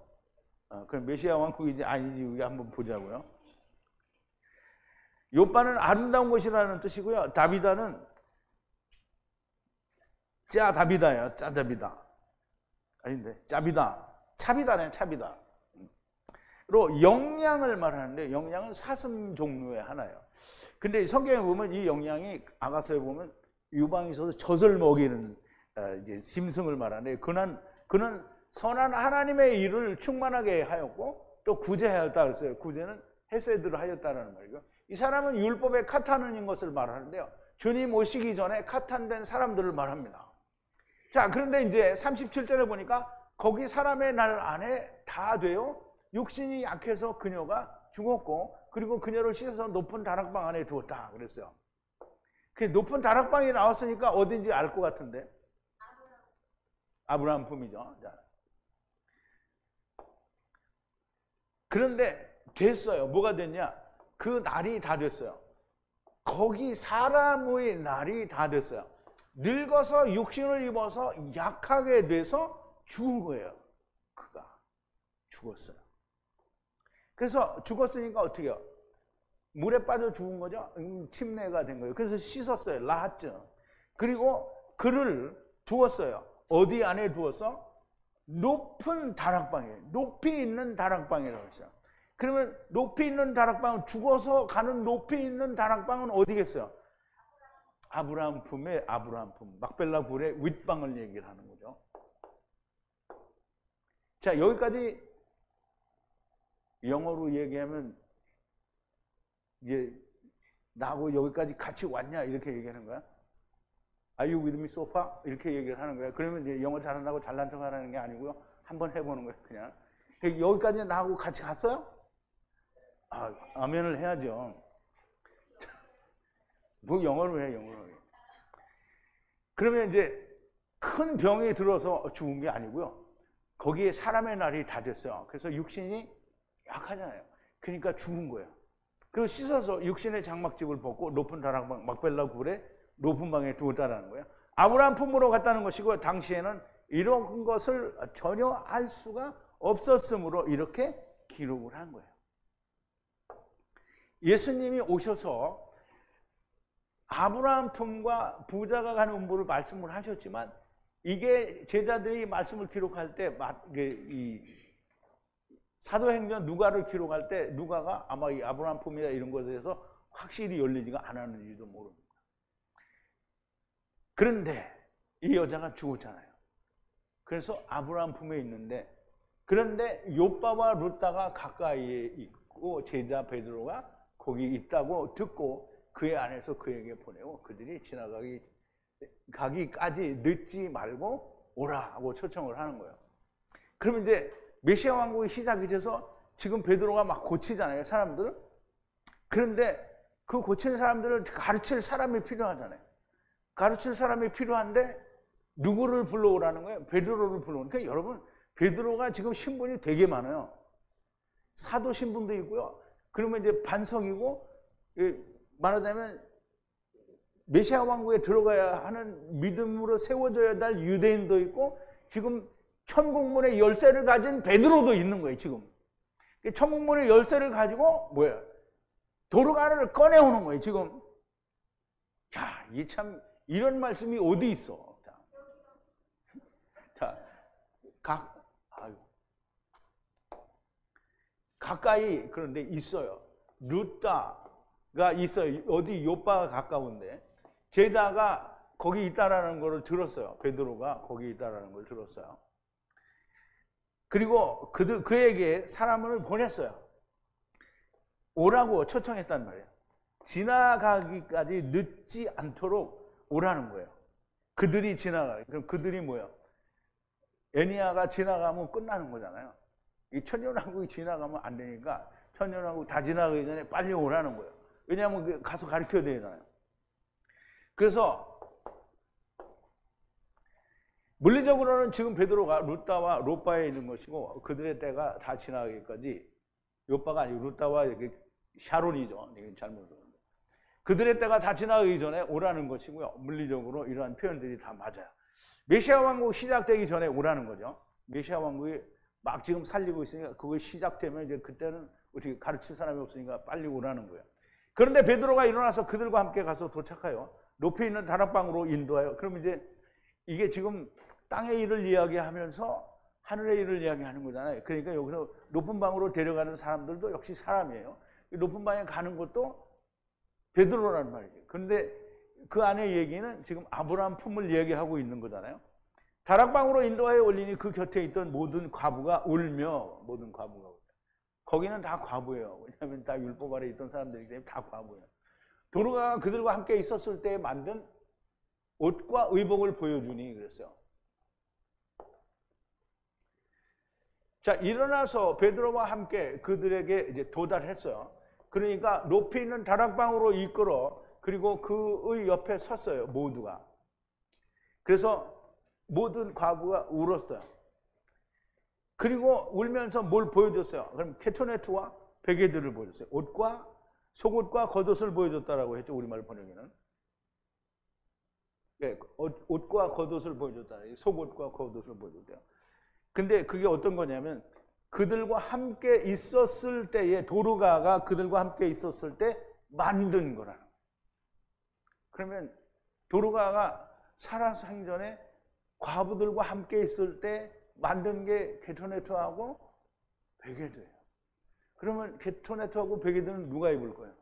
그럼 메시아 왕국이지 아니지 여기 한번 보자고요. 욥바는 아름다운 곳이라는 뜻이고요. 다비다는 짜다비다예요. 짜다비다. 아닌데 짜비다. 차비다네. 차비다. 로 영양을 말하는데 영양은 사슴 종류의 하나예요. 근데 성경에 보면 이 영양이 아가서에 보면 유방이 있어서 젖을 먹이는 이제 짐승을 말하는데 그는 선한 하나님의 일을 충만하게 하였고 또 구제하였다 그랬어요. 구제는 헤세드를 하였다라는 말이죠. 이 사람은 율법의 카탄인 것을 말하는데요. 주님 오시기 전에 카탄된 사람들을 말합니다. 자, 그런데 이제 37절에 보니까 거기 사람의 날 안에 다 되어 육신이 약해서 그녀가 죽었고 그리고 그녀를 씻어서 높은 다락방 안에 두었다 그랬어요. 그 높은 다락방이 나왔으니까 어딘지 알 것 같은데 아브라함 품이죠. 자. 그런데 됐어요. 뭐가 됐냐? 그 날이 다 됐어요. 거기 사람의 날이 다 됐어요. 늙어서 육신을 입어서 약하게 돼서 죽은 거예요. 그가 죽었어요. 그래서 죽었으니까 어떻게 해요? 물에 빠져 죽은 거죠. 침례가 된 거예요. 그래서 씻었어요. 라하증. 그리고 그를 두었어요. 어디 안에 두어서? 높은 다락방에, 높이 있는 다락방이라고 했어요. 그러면 높이 있는 다락방은 죽어서 가는 높이 있는 다락방은 어디겠어요? 아브라함 품의 아브라함 품, 막벨라 굴의 윗방을 얘기를 하는 거죠. 자, 여기까지 영어로 얘기하면 이제 나하고 여기까지 같이 왔냐 이렇게 얘기하는 거야. Are you with me so far? 이렇게 얘기를 하는 거야. 그러면 이제 영어 잘한다고 잘난 척 하라는 게 아니고요. 한번 해보는 거예요, 그냥. 여기까지 나하고 같이 갔어요? 아멘을 해야죠. 뭐 영어로 해, 영어로 해. 그러면 이제 큰 병이 들어서 죽은 게 아니고요. 거기에 사람의 날이 다 됐어요. 그래서 육신이 약하잖아요. 그러니까 죽은 거예요. 그리고 씻어서 육신의 장막집을 벗고 높은 다락방, 막벨라 굴에 높은 방에 두었다라는 거예요. 아브라함 품으로 갔다는 것이고 당시에는 이런 것을 전혀 알 수가 없었으므로 이렇게 기록을 한 거예요. 예수님이 오셔서 아브라함 품과 부자가 가는 음부를 말씀을 하셨지만 이게 제자들이 말씀을 기록할 때 이 사도행전 누가를 기록할 때 누가가 아마 이 아브라함 품이나 이런 것에 대해서 확실히 열리지가 않았는지도 모릅니다. 그런데 이 여자가 죽었잖아요. 그래서 아브라함 품에 있는데 그런데 욥바와 룻다가 가까이에 있고 제자 베드로가 거기 있다고 듣고 그의 안에서 그에게 보내고 그들이 가기까지 늦지 말고 오라고 초청을 하는 거예요. 그러면 이제 메시아 왕국이 시작이 돼서 지금 베드로가 막 고치잖아요, 사람들을. 그런데 그 고치는 사람들을 가르칠 사람이 필요하잖아요. 가르칠 사람이 필요한데 누구를 불러오라는 거예요? 베드로를 불러오는 거예요. 그러니까 여러분, 베드로가 지금 신분이 되게 많아요. 사도 신분도 있고요. 그러면 이제 반석이고, 말하자면 메시아 왕국에 들어가야 하는 믿음으로 세워져야 될 유대인도 있고 지금 천국문의 열쇠를 가진 베드로도 있는 거예요. 지금 천국문의 열쇠를 가지고 뭐야? 도르가를 꺼내오는 거예요. 지금. 야, 이 참 이런 말씀이 어디 있어? 자, 가까이 그런데 있어요. 룻다가 있어요. 어디 욥바가 가까운데 제자가 거기 있다라는 걸 들었어요. 베드로가 거기 있다라는 걸 들었어요. 그리고 그에게 사람을 보냈어요. 오라고 초청했단 말이에요. 지나가기까지 늦지 않도록 오라는 거예요. 그들이 지나가요. 그럼 그들이 뭐예요? 애니아가 지나가면 끝나는 거잖아요. 이 천년왕국이 지나가면 안 되니까 천년왕국 다 지나가기 전에 빨리 오라는 거예요. 왜냐하면 가서 가르쳐야 되잖아요. 그래서 물리적으로는 지금 베드로가 룻다와 롯바에 있는 것이고 그들의 때가 다 지나가기까지 롯바가 아니고 룻다와 샤론이죠. 이게 잘못 들었는데 그들의 때가 다 지나가기 전에 오라는 것이고요. 물리적으로 이러한 표현들이 다 맞아요. 메시아 왕국 시작되기 전에 오라는 거죠. 메시아 왕국이 막 지금 살리고 있으니까 그거 시작되면 이제 그때는 어떻게 가르칠 사람이 없으니까 빨리 오라는 거예요. 그런데 베드로가 일어나서 그들과 함께 가서 도착하여 높이 있는 다락방으로 인도하여 그러면 이제 이게 지금 땅의 일을 이야기하면서 하늘의 일을 이야기하는 거잖아요. 그러니까 여기서 높은 방으로 데려가는 사람들도 역시 사람이에요. 높은 방에 가는 것도 베드로라는 말이죠. 그런데 그 안의 얘기는 지금 아브라함 품을 얘기하고 있는 거잖아요. 다락방으로 인도하여 올리니 그 곁에 있던 모든 과부가 울며 모든 과부가 울며 거기는 다 과부예요. 왜냐하면 다 율법 아래 있던 사람들이기 때문에 다 과부예요. 도르가가 그들과 함께 있었을 때 만든 옷과 의복을 보여주니 그랬어요. 자, 일어나서 베드로와 함께 그들에게 이제 도달했어요. 그러니까 높이 있는 다락방으로 이끌어 그리고 그의 옆에 섰어요. 모두가. 그래서 모든 과부가 울었어요. 그리고 울면서 뭘 보여줬어요? 그럼 케토네트와 베개들을 보여줬어요. 옷과 속옷과 겉옷을 보여줬다라고 했죠. 우리말 번역에는. 네, 옷과 겉옷을 보여줬다. 속옷과 겉옷을 보여줬대요. 근데 그게 어떤 거냐면 그들과 함께 있었을 때에 도르가가 그들과 함께 있었을 때 만든 거라는 거예요. 그러면 도르가가 살아서 생전에 과부들과 함께 있을 때 만든 게 게토네트하고 베개들이에요. 그러면 게토네트하고 베개들은 누가 입을 거예요?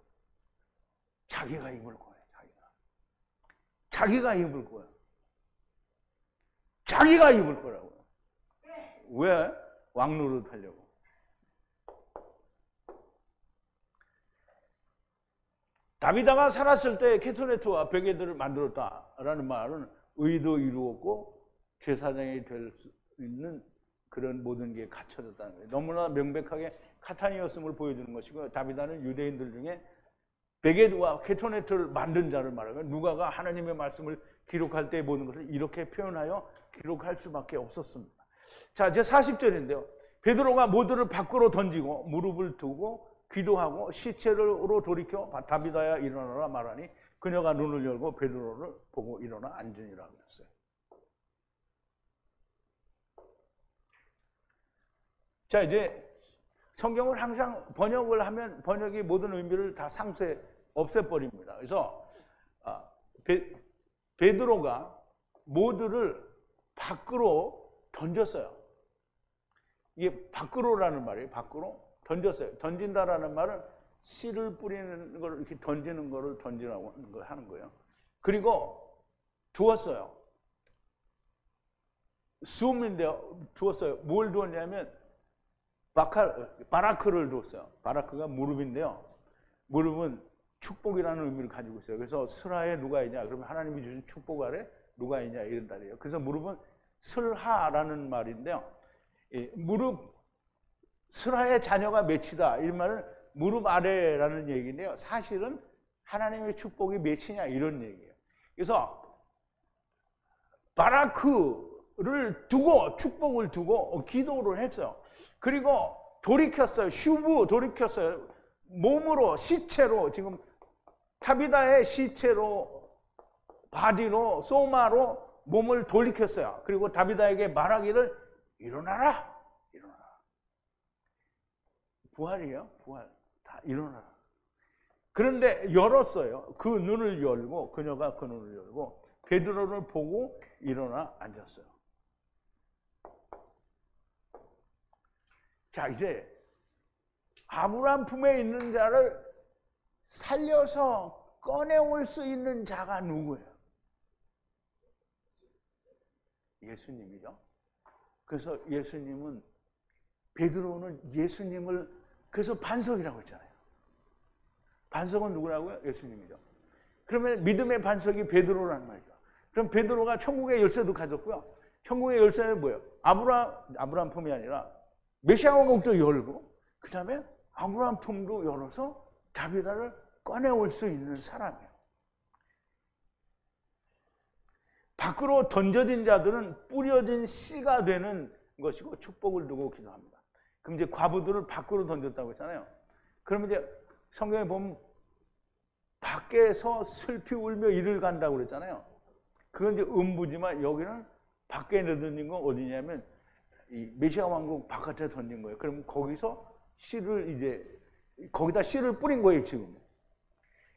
자기가 입을 거예요. 자기가 입을 거예요. 자기가 입을 거라고요. 왜? 왕노릇 하려고. 다비다가 살았을 때 케토네트와 베개들을 만들었다라는 말은 의도 이루었고 제사장이 될 수 있는 그런 모든 게 갖춰졌다는 거예요. 너무나 명백하게 카타니었음을 보여주는 것이고 다비다는 유대인들 중에 베개와 케토네트를 만든 자를 말하고 누가가 하나님의 말씀을 기록할 때 모든 것을 이렇게 표현하여 기록할 수밖에 없었습니다. 자, 이제 40절인데요. 베드로가 모두를 밖으로 던지고 무릎을 두고 기도하고 시체로 돌이켜 다비다야 일어나라 말하니 그녀가 눈을 열고 베드로를 보고 일어나 앉으니라고 했어요. 자, 이제 성경을 항상 번역을 하면 번역이 모든 의미를 다 없애버립니다. 그래서 베드로가 모두를 밖으로 던졌어요. 이게 밖으로라는 말이에요. 밖으로 던졌어요. 던진다라는 말은 씨를 뿌리는 걸 이렇게 던지는 거를 던지라고 하는 거예요. 그리고 두었어요. 수음인데요. 두었어요. 뭘 두었냐면 바라크를 두었어요. 바라크가 무릎인데요. 무릎은 축복이라는 의미를 가지고 있어요. 그래서 슬하에 누가 있냐? 그러면 하나님이 주신 축복 아래 누가 있냐? 이런 말이에요. 그래서 무릎은 슬하라는 말인데요. 무릎, 슬하의 자녀가 맺히다. 이 말은 무릎 아래라는 얘기인데요. 사실은 하나님의 축복이 맺히냐 이런 얘기예요. 그래서 바라크를 두고 축복을 두고 기도를 했어요. 그리고 돌이켰어요. 돌이켰어요. 몸으로 시체로 지금 타비다의 시체로 바디로 소마로 몸을 돌이켰어요. 그리고 타비다에게 말하기를 일어나라. 일어나라. 부활이에요. 부활. 다 일어나라. 그런데 열었어요. 그 눈을 열고 그녀가 그 눈을 열고 베드로를 보고 일어나 앉았어요. 자, 이제 아브라함 품에 있는 자를 살려서 꺼내올 수 있는 자가 누구예요? 예수님이죠. 그래서 예수님은 베드로는 예수님을 그래서 반석이라고 했잖아요. 반석은 누구라고요? 예수님이죠. 그러면 믿음의 반석이 베드로라는 말이죠. 그럼 베드로가 천국의 열쇠도 가졌고요. 천국의 열쇠는 뭐예요? 아브라함 품이 아니라 메시아 왕국도 열고 그 다음에 아브라함 품도 열어서 다비다를 꺼내올 수 있는 사람이에요. 밖으로 던져진 자들은 뿌려진 씨가 되는 것이고 축복을 두고 기도합니다. 그럼 이제 과부들을 밖으로 던졌다고 했잖아요. 그러면 이제 성경에 보면 밖에서 슬피 울며 이를 간다고 그랬잖아요. 그건 이제 음부지만 여기는 밖에 던진 건 어디냐면 이 메시아 왕국 바깥에 던진 거예요. 그럼 거기서 씨를 이제 거기다 씨를 뿌린 거예요, 지금.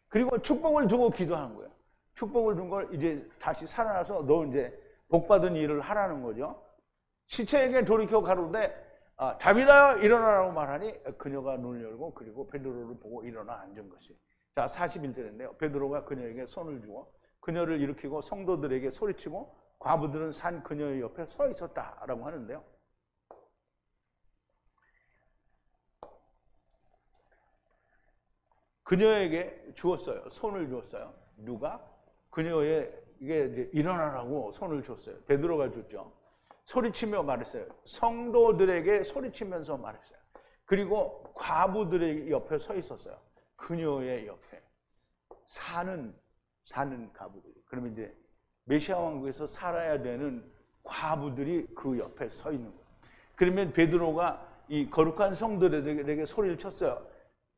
그리고 축복을 두고 기도하는 거예요. 축복을 둔 걸 이제 다시 살아나서 너 이제 복받은 일을 하라는 거죠. 시체에게 돌이켜 가로되 다비다야 일어나라고 말하니 그녀가 눈을 열고 그리고 베드로를 보고 일어나 앉은 것이. 자, 41절인데요. 베드로가 그녀에게 손을 주고 그녀를 일으키고 성도들에게 소리치고 과부들은 산 그녀의 옆에 서 있었다라고 하는데요. 그녀에게 주었어요. 손을 주었어요. 누가? 그녀에게 이제 일어나라고 손을 줬어요. 베드로가 줬죠. 소리치며 말했어요. 성도들에게 소리치면서 말했어요. 그리고 과부들의 옆에 서 있었어요. 그녀의 옆에 사는 과부들이. 그러면 이제 메시아 왕국에서 살아야 되는 과부들이 그 옆에 서 있는 거예요. 그러면 베드로가 이 거룩한 성도들에게 소리를 쳤어요.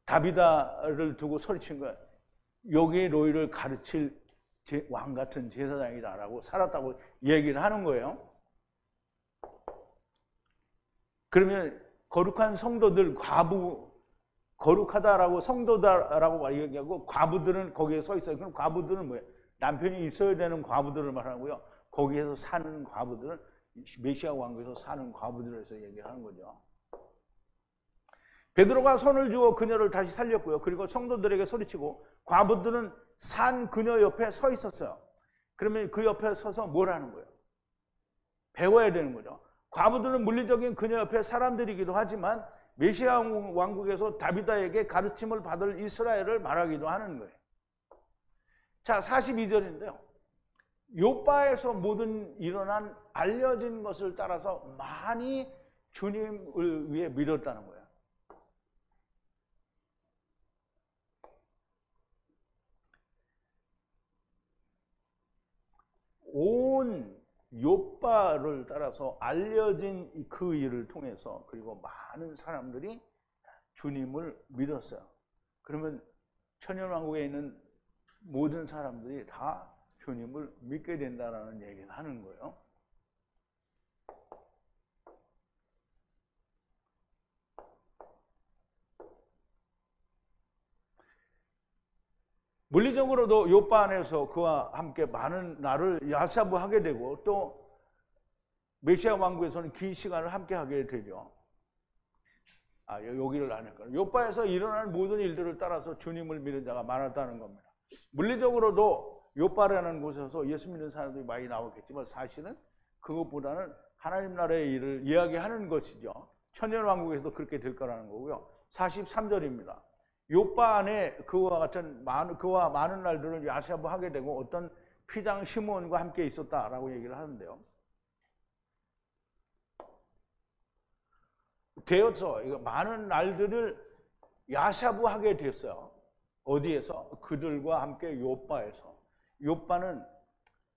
다비다를 두고 소리친 거예요. 여기 너희를 가르칠 왕 같은 제사장이다라고 살았다고 얘기를 하는 거예요. 그러면 거룩한 성도들 거룩하다라고 성도다라고 얘기하고 과부들은 거기에 서 있어요. 그럼 과부들은 뭐예요? 남편이 있어야 되는 과부들을 말하고요. 거기에서 사는 과부들은 메시아 왕국에서 사는 과부들에서 얘기하는 거죠. 베드로가 손을 주어 그녀를 다시 살렸고요. 그리고 성도들에게 소리치고 과부들은 산 그녀 옆에 서 있었어요. 그러면 그 옆에 서서 뭘 하는 거예요? 배워야 되는 거죠. 과부들은 물리적인 그녀 옆에 사람들이기도 하지만 메시아 왕국에서 다비다에게 가르침을 받을 이스라엘을 말하기도 하는 거예요. 자, 42절인데요. 요바에서 모든 일어난 알려진 것을 따라서 많이 주님을 위해 믿었다는 거예요. 온 욥바를 따라서 알려진 그 일을 통해서 그리고 많은 사람들이 주님을 믿었어요. 그러면 천년왕국에 있는 모든 사람들이 다 주님을 믿게 된다는 얘기를 하는 거예요. 물리적으로도 요파 안에서 그와 함께 많은 날을 야사부하게 되고 또 메시아 왕국에서는 긴 시간을 함께 하게 되죠. 여기를 안 할까요? 요파에서 일어나는 모든 일들을 따라서 주님을 믿는 자가 많았다는 겁니다. 물리적으로도 요파라는 곳에서 예수 믿는 사람들이 많이 나왔겠지만 사실은 그것보다는 하나님 나라의 일을 이야기하는 것이죠. 천년왕국에서도 그렇게 될 거라는 거고요. 43절입니다. 요파 안에 그와 많은 날들을 야사부하게 되고 어떤 피장 시몬과 함께 있었다라고 얘기를 하는데요. 되어서 많은 날들을 야사부하게 됐어요. 어디에서? 그들과 함께 요파에서. 요파는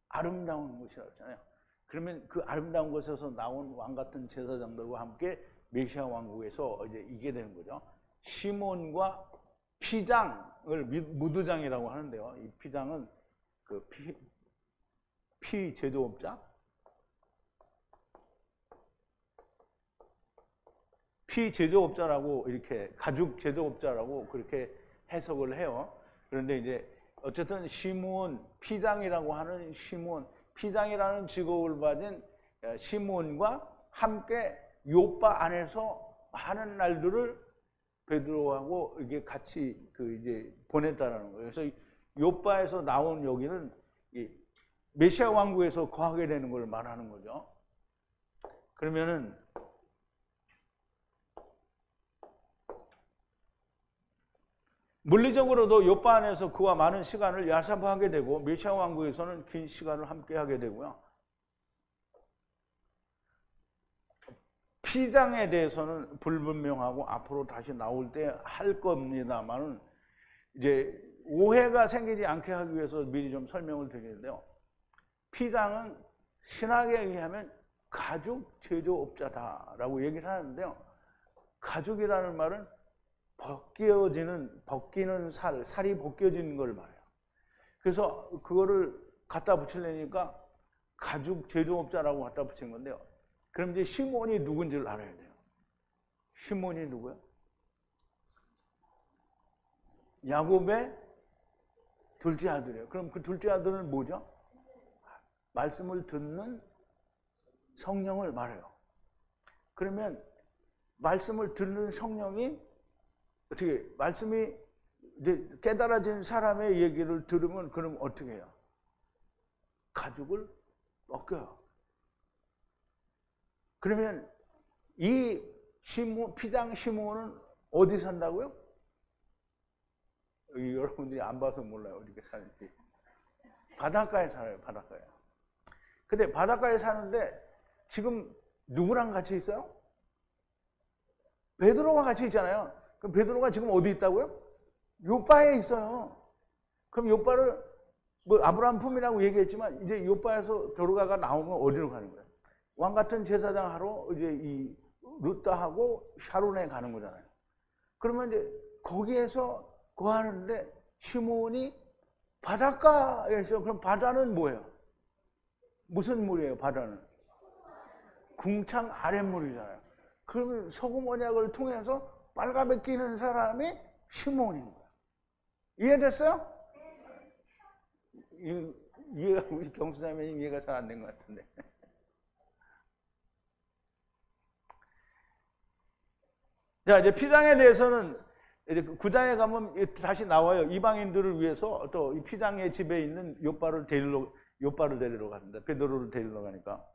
아름다운 곳이라고 했잖아요. 그러면 그 아름다운 곳에서 나온 왕 같은 제사장들과 함께 메시아 왕국에서 이제 이게 되는 거죠. 시몬과 피장을 무드장이라고 하는데요. 이 피장은 그 피 제조업자, 피 제조업자라고 이렇게 가죽 제조업자라고 그렇게 해석을 해요. 그런데 이제 어쨌든 시몬 피장이라고 하는 시몬 피장이라는 직업을 가진 시몬과 함께 요파 안에서 많은 날들을 베드로하고 이게 같이 이제 보냈다라는 거예요. 그래서 요파에서 나온 여기는 이 메시아 왕국에서 거하게 되는 걸 말하는 거죠. 그러면은 물리적으로도 요파 안에서 그와 많은 시간을 야사부하게 되고 메시아 왕국에서는 긴 시간을 함께 하게 되고요. 피장에 대해서는 불분명하고 앞으로 다시 나올 때 할 겁니다만은 이제 오해가 생기지 않게 하기 위해서 미리 좀 설명을 드리는데요. 피장은 신학에 의하면 가죽 제조업자다라고 얘기를 하는데요. 가죽이라는 말은 벗기는 살이 벗겨지는 걸 말해요. 그래서 그거를 갖다 붙이려니까 가죽 제조업자라고 갖다 붙인 건데요. 그럼 이제 시몬이 누군지를 알아야 돼요. 시몬이 누구야? 야곱의 둘째 아들이에요. 그럼 그 둘째 아들은 뭐죠? 말씀을 듣는 성령을 말해요. 그러면 말씀을 듣는 성령이 어떻게 말씀이 이제 깨달아진 사람의 얘기를 들으면 그럼 어떻게 해요? 가죽을 벗겨요. 그러면 이 피장 시몬은 어디 산다고요? 여러분들이 안 봐서 몰라요. 어디게 사는지. 바닷가에 살아요. 바닷가에. 근데 바닷가에 사는데 지금 누구랑 같이 있어요? 베드로가 같이 있잖아요. 그럼 베드로가 지금 어디 있다고요? 요파에 있어요. 그럼 요파를 뭐 아브라함 품이라고 얘기했지만 이제 요파에서 도로가가 나오면 어디로 가는 거예요? 왕 같은 제사장 하러 이제 이 루타하고 샤론에 가는 거잖아요. 그러면 이제 거기에서 거하는데 시몬이 바닷가에서 그럼 바다는 뭐예요? 무슨 물이에요? 바다는 궁창 아랫물이잖아요. 그러면 소금 언약을 통해서 빨가벗 끼는 사람이 시몬인 거예요. 이해됐어요? 이해가 우리 경수자매님 이해가 잘 안 된 것 같은데. 자, 이제 피장에 대해서는 이제 9장에 가면 다시 나와요. 이방인들을 위해서 또 이 피장의 집에 있는 요파를 데리러 갑니다. 베드로를 데리러 가니까.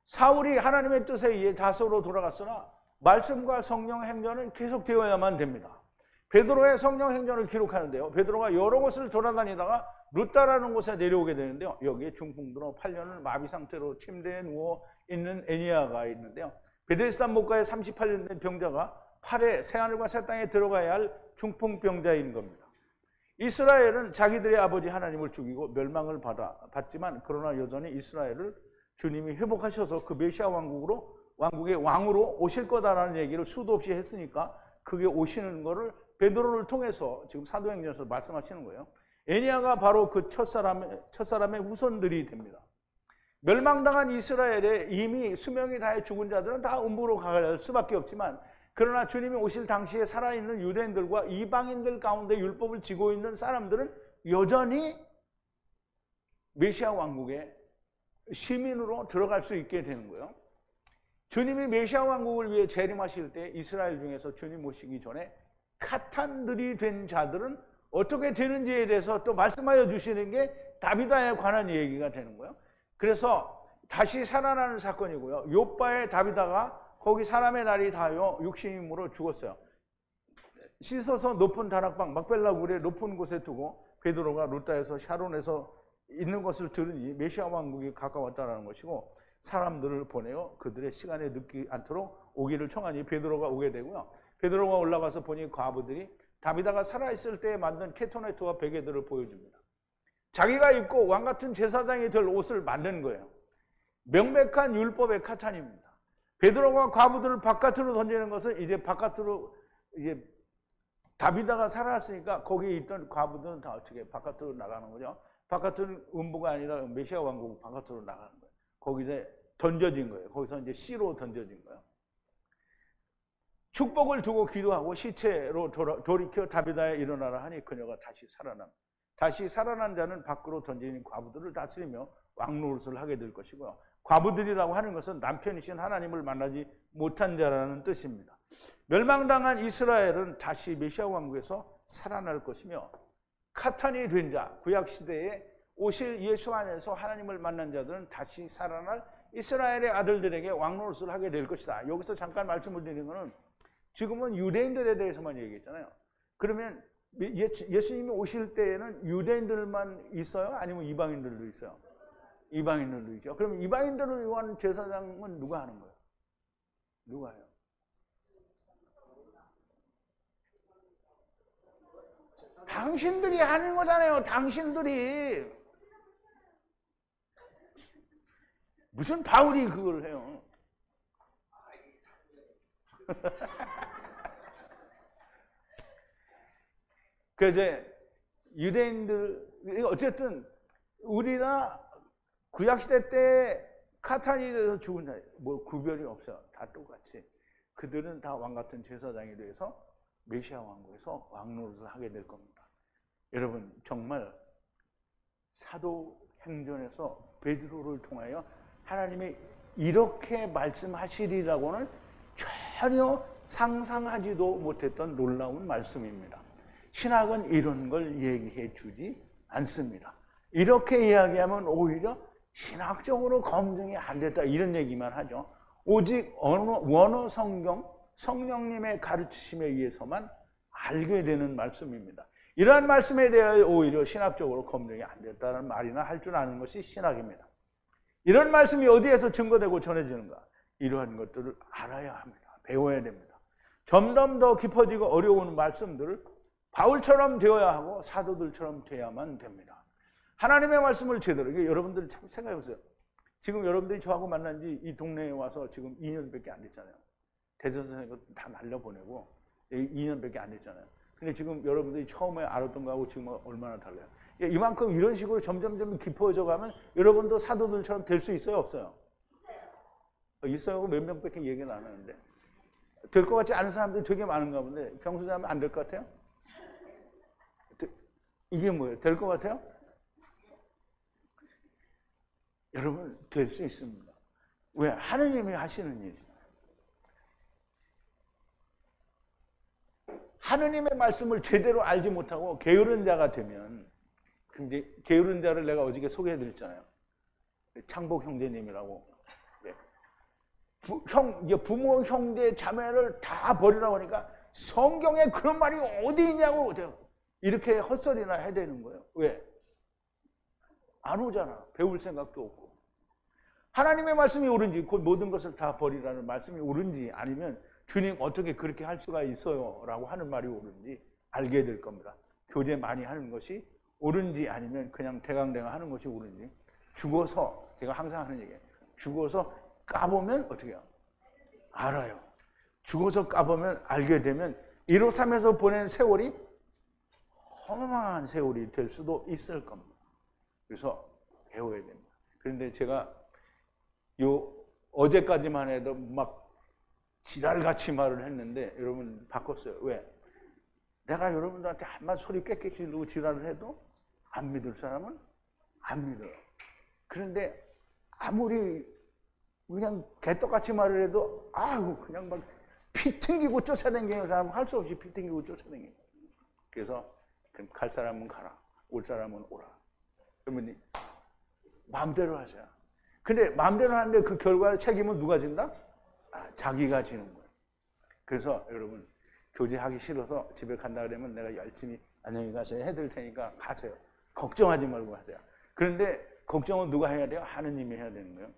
사울이 하나님의 뜻에 의해 다소로 돌아갔으나 말씀과 성령 행전은 계속되어야만 됩니다. 베드로의 성령 행전을 기록하는데요. 베드로가 여러 곳을 돌아다니다가 루타라는 곳에 내려오게 되는데요. 여기에 중풍들어 8년을 마비 상태로 침대에 누워 있는 애니아가 있는데요. 베데스다 목가에 38년 된 병자가 팔에 새하늘과 새 땅에 들어가야 할 중풍병자인 겁니다. 이스라엘은 자기들의 아버지 하나님을 죽이고 멸망을 받지만 그러나 여전히 이스라엘을 주님이 회복하셔서 그 메시아 왕국의 왕으로 오실 거다라는 얘기를 수도 없이 했으니까 그게 오시는 거를 베드로를 통해서 지금 사도행전에서 말씀하시는 거예요. 애니야가 바로 그 첫사람의 후손들이 됩니다. 멸망당한 이스라엘에 이미 수명이 다해 죽은 자들은 다 음부로 갈 수밖에 없지만, 그러나 주님이 오실 당시에 살아있는 유대인들과 이방인들 가운데 율법을 지고 있는 사람들은 여전히 메시아 왕국의 시민으로 들어갈 수 있게 되는 거예요. 주님이 메시아 왕국을 위해 재림하실 때 이스라엘 중에서 주님 오시기 전에 카탄들이 된 자들은 어떻게 되는지에 대해서 또 말씀하여 주시는 게 다비다에 관한 얘기가 되는 거예요. 그래서 다시 살아나는 사건이고요. 욥바의 다비다가 거기 사람의 날이 닿아 육신임으로 죽었어요. 씻어서 높은 다락방 막벨라 굴의 높은 곳에 두고 베드로가 루다에서 샤론에서 있는 것을 들으니 메시아 왕국이 가까웠다는 것이고, 사람들을 보내어 그들의 시간에 늦지 않도록 오기를 청하니 베드로가 오게 되고요. 베드로가 올라가서 보니 과부들이 다비다가 살아있을 때 만든 케토네트와 베개들을 보여줍니다. 자기가 입고 왕같은 제사장이 될 옷을 만든 거예요. 명백한 율법의 카탄입니다. 베드로가 과부들을 바깥으로 던지는 것은 이제 바깥으로, 이제 다비다가 살아났으니까 거기에 있던 과부들은 다 어떻게 바깥으로 나가는 거죠. 바깥은 음부가 아니라 메시아 왕국 바깥으로 나가는 거예요. 거기서 던져진 거예요. 거기서 이제 씨로 던져진 거예요. 축복을 두고 기도하고 시체로 돌이켜 다비다에 일어나라 하니 그녀가 다시 살아납니다. 다시 살아난 자는 밖으로 던지는 과부들을 다스리며 왕노릇을 하게 될 것이고요. 과부들이라고 하는 것은 남편이신 하나님을 만나지 못한 자라는 뜻입니다. 멸망당한 이스라엘은 다시 메시아 왕국에서 살아날 것이며, 카탄이 된 자, 구약시대에 오실 예수 안에서 하나님을 만난 자들은 다시 살아날 이스라엘의 아들들에게 왕노릇을 하게 될 것이다. 여기서 잠깐 말씀을 드리는 것은, 지금은 유대인들에 대해서만 얘기했잖아요. 그러면 예수님이 오실 때에는 유대인들만 있어요? 아니면 이방인들도 있어요? 이방인들도 있죠. 그럼 이방인들을 위한 제사장은 누가 하는 거예요? 누가 해요? 당신들이 하는 거잖아요. 당신들이. 무슨 바울이 그걸 해요? 그래서 유대인들, 어쨌든 우리나 구약시대 때 카탄이 돼서 죽은 자, 뭐 구별이 없어요. 다 똑같이. 그들은 다 왕같은 제사장이 돼서 메시아 왕국에서 왕노릇을 하게 될 겁니다. 여러분, 정말 사도행전에서 베드로를 통하여 하나님이 이렇게 말씀하시리라고는 전혀 상상하지도 못했던 놀라운 말씀입니다. 신학은 이런 걸 얘기해 주지 않습니다. 이렇게 이야기하면 오히려 신학적으로 검증이 안 됐다, 이런 얘기만 하죠. 오직 원어 성경, 성령님의 가르치심에 의해서만 알게 되는 말씀입니다. 이러한 말씀에 대하여 오히려 신학적으로 검증이 안 됐다는 말이나 할 줄 아는 것이 신학입니다. 이런 말씀이 어디에서 증거되고 전해지는가? 이러한 것들을 알아야 합니다. 배워야 됩니다. 점점 더 깊어지고 어려운 말씀들을 바울처럼 되어야 하고 사도들처럼 돼야만 됩니다. 하나님의 말씀을 제대로, 이게 여러분들 참 생각해 보세요. 지금 여러분들이 저하고 만난 지 이 동네에 와서 지금 2년밖에 안 됐잖아요. 대전선생님 다 날려보내고 2년밖에 안 됐잖아요. 근데 지금 여러분들이 처음에 알았던 거하고 지금 얼마나 달라요? 이만큼 이런 식으로 점점 깊어져 가면 여러분도 사도들처럼 될 수 있어요, 없어요? 있어요. 몇 명밖에 얘기는 안 하는데. 될 것 같지 않은 사람들이 되게 많은가 본데, 경수자면 안 될 것 같아요? 이게 뭐예요? 될 것 같아요? 여러분, 될 수 있습니다. 왜? 하느님이 하시는 일이죠. 하느님의 말씀을 제대로 알지 못하고 게으른 자가 되면, 근데 게으른 자를 내가 어저께 소개해 드렸잖아요. 창복 형제님이라고. 부모, 형제, 자매를 다 버리라고 하니까 성경에 그런 말이 어디 있냐고 이렇게 헛소리나 해야 되는 거예요. 왜? 안 오잖아. 배울 생각도 없고. 하나님의 말씀이 옳은지, 그 모든 것을 다 버리라는 말씀이 옳은지, 아니면 주님 어떻게 그렇게 할 수가 있어요? 라고 하는 말이 옳은지 알게 될 겁니다. 교제 많이 하는 것이 옳은지, 아니면 그냥 대강대강 하는 것이 옳은지. 죽어서, 제가 항상 하는 얘기예요. 죽어서 까보면 어떻게 해요? 알아요. 죽어서 까보면 알게 되면 1호 3에서 보낸 세월이 허망한 세월이 될 수도 있을 겁니다. 그래서 배워야 됩니다. 그런데 제가 어제까지만 해도 막 지랄같이 말을 했는데 여러분 바꿨어요. 왜? 내가 여러분들한테 한번 소리 꽥꽥 지르고 지랄을 해도 안 믿을 사람은 안 믿어요. 그런데 아무리 그냥 개떡같이 말을 해도 아유 그냥 막 피 튕기고 쫓아다니는 사람은 할 수 없이 피 튕기고 쫓아다니는. 그래서 그럼 갈 사람은 가라, 올 사람은 오라. 그러면 마음대로 하세요. 근데 마음대로 하는데 그 결과의 책임은 누가 진다? 자기가 지는 거예요. 그래서 여러분 교제하기 싫어서 집에 간다 그러면 내가 열심히 안녕히 가세요 해드릴 테니까 가세요. 걱정하지 말고 하세요. 그런데 걱정은 누가 해야 돼요? 하느님이 해야 되는 거예요.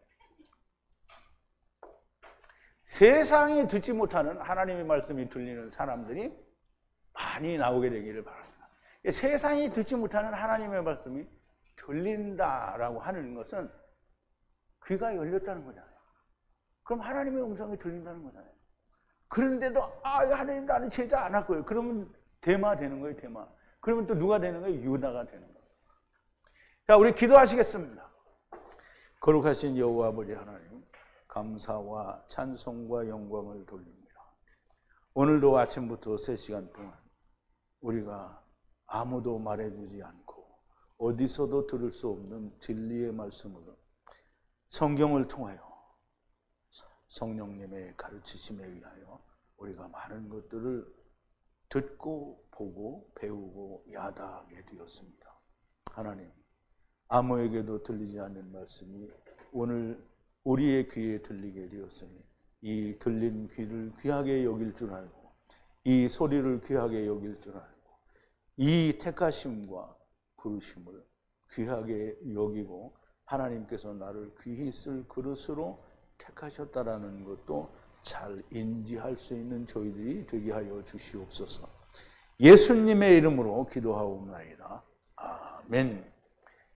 세상이 듣지 못하는 하나님의 말씀이 들리는 사람들이 많이 나오게 되기를 바랍니다. 세상이 듣지 못하는 하나님의 말씀이 들린다라고 하는 것은 귀가 열렸다는 거잖아요. 그럼 하나님의 음성이 들린다는 거잖아요. 그런데도 하나님 나는 제자 안 할 거예요. 그러면 데마 되는 거예요. 데마. 그러면 또 누가 되는 거예요? 유다가 되는 거예요. 자, 우리 기도하시겠습니다. 거룩하신 여호와 아버지 하나님, 감사와 찬송과 영광을 돌립니다. 오늘도 아침부터 3시간 동안 우리가 아무도 말해주지 않고 어디서도 들을 수 없는 진리의 말씀으로 성경을 통하여 성령님의 가르치심에 의하여 우리가 많은 것들을 듣고 보고 배우고 야다하게 되었습니다. 하나님, 아무에게도 들리지 않는 말씀이 오늘 우리의 귀에 들리게 되었으니 이 들린 귀를 귀하게 여길 줄 알고 이 소리를 귀하게 여길 줄 알고 이 택하심과 부르심을 귀하게 여기고 하나님께서 나를 귀히 쓸 그릇으로 택하셨다라는 것도 잘 인지할 수 있는 저희들이 되게 하여 주시옵소서. 예수님의 이름으로 기도하옵나이다. 아멘.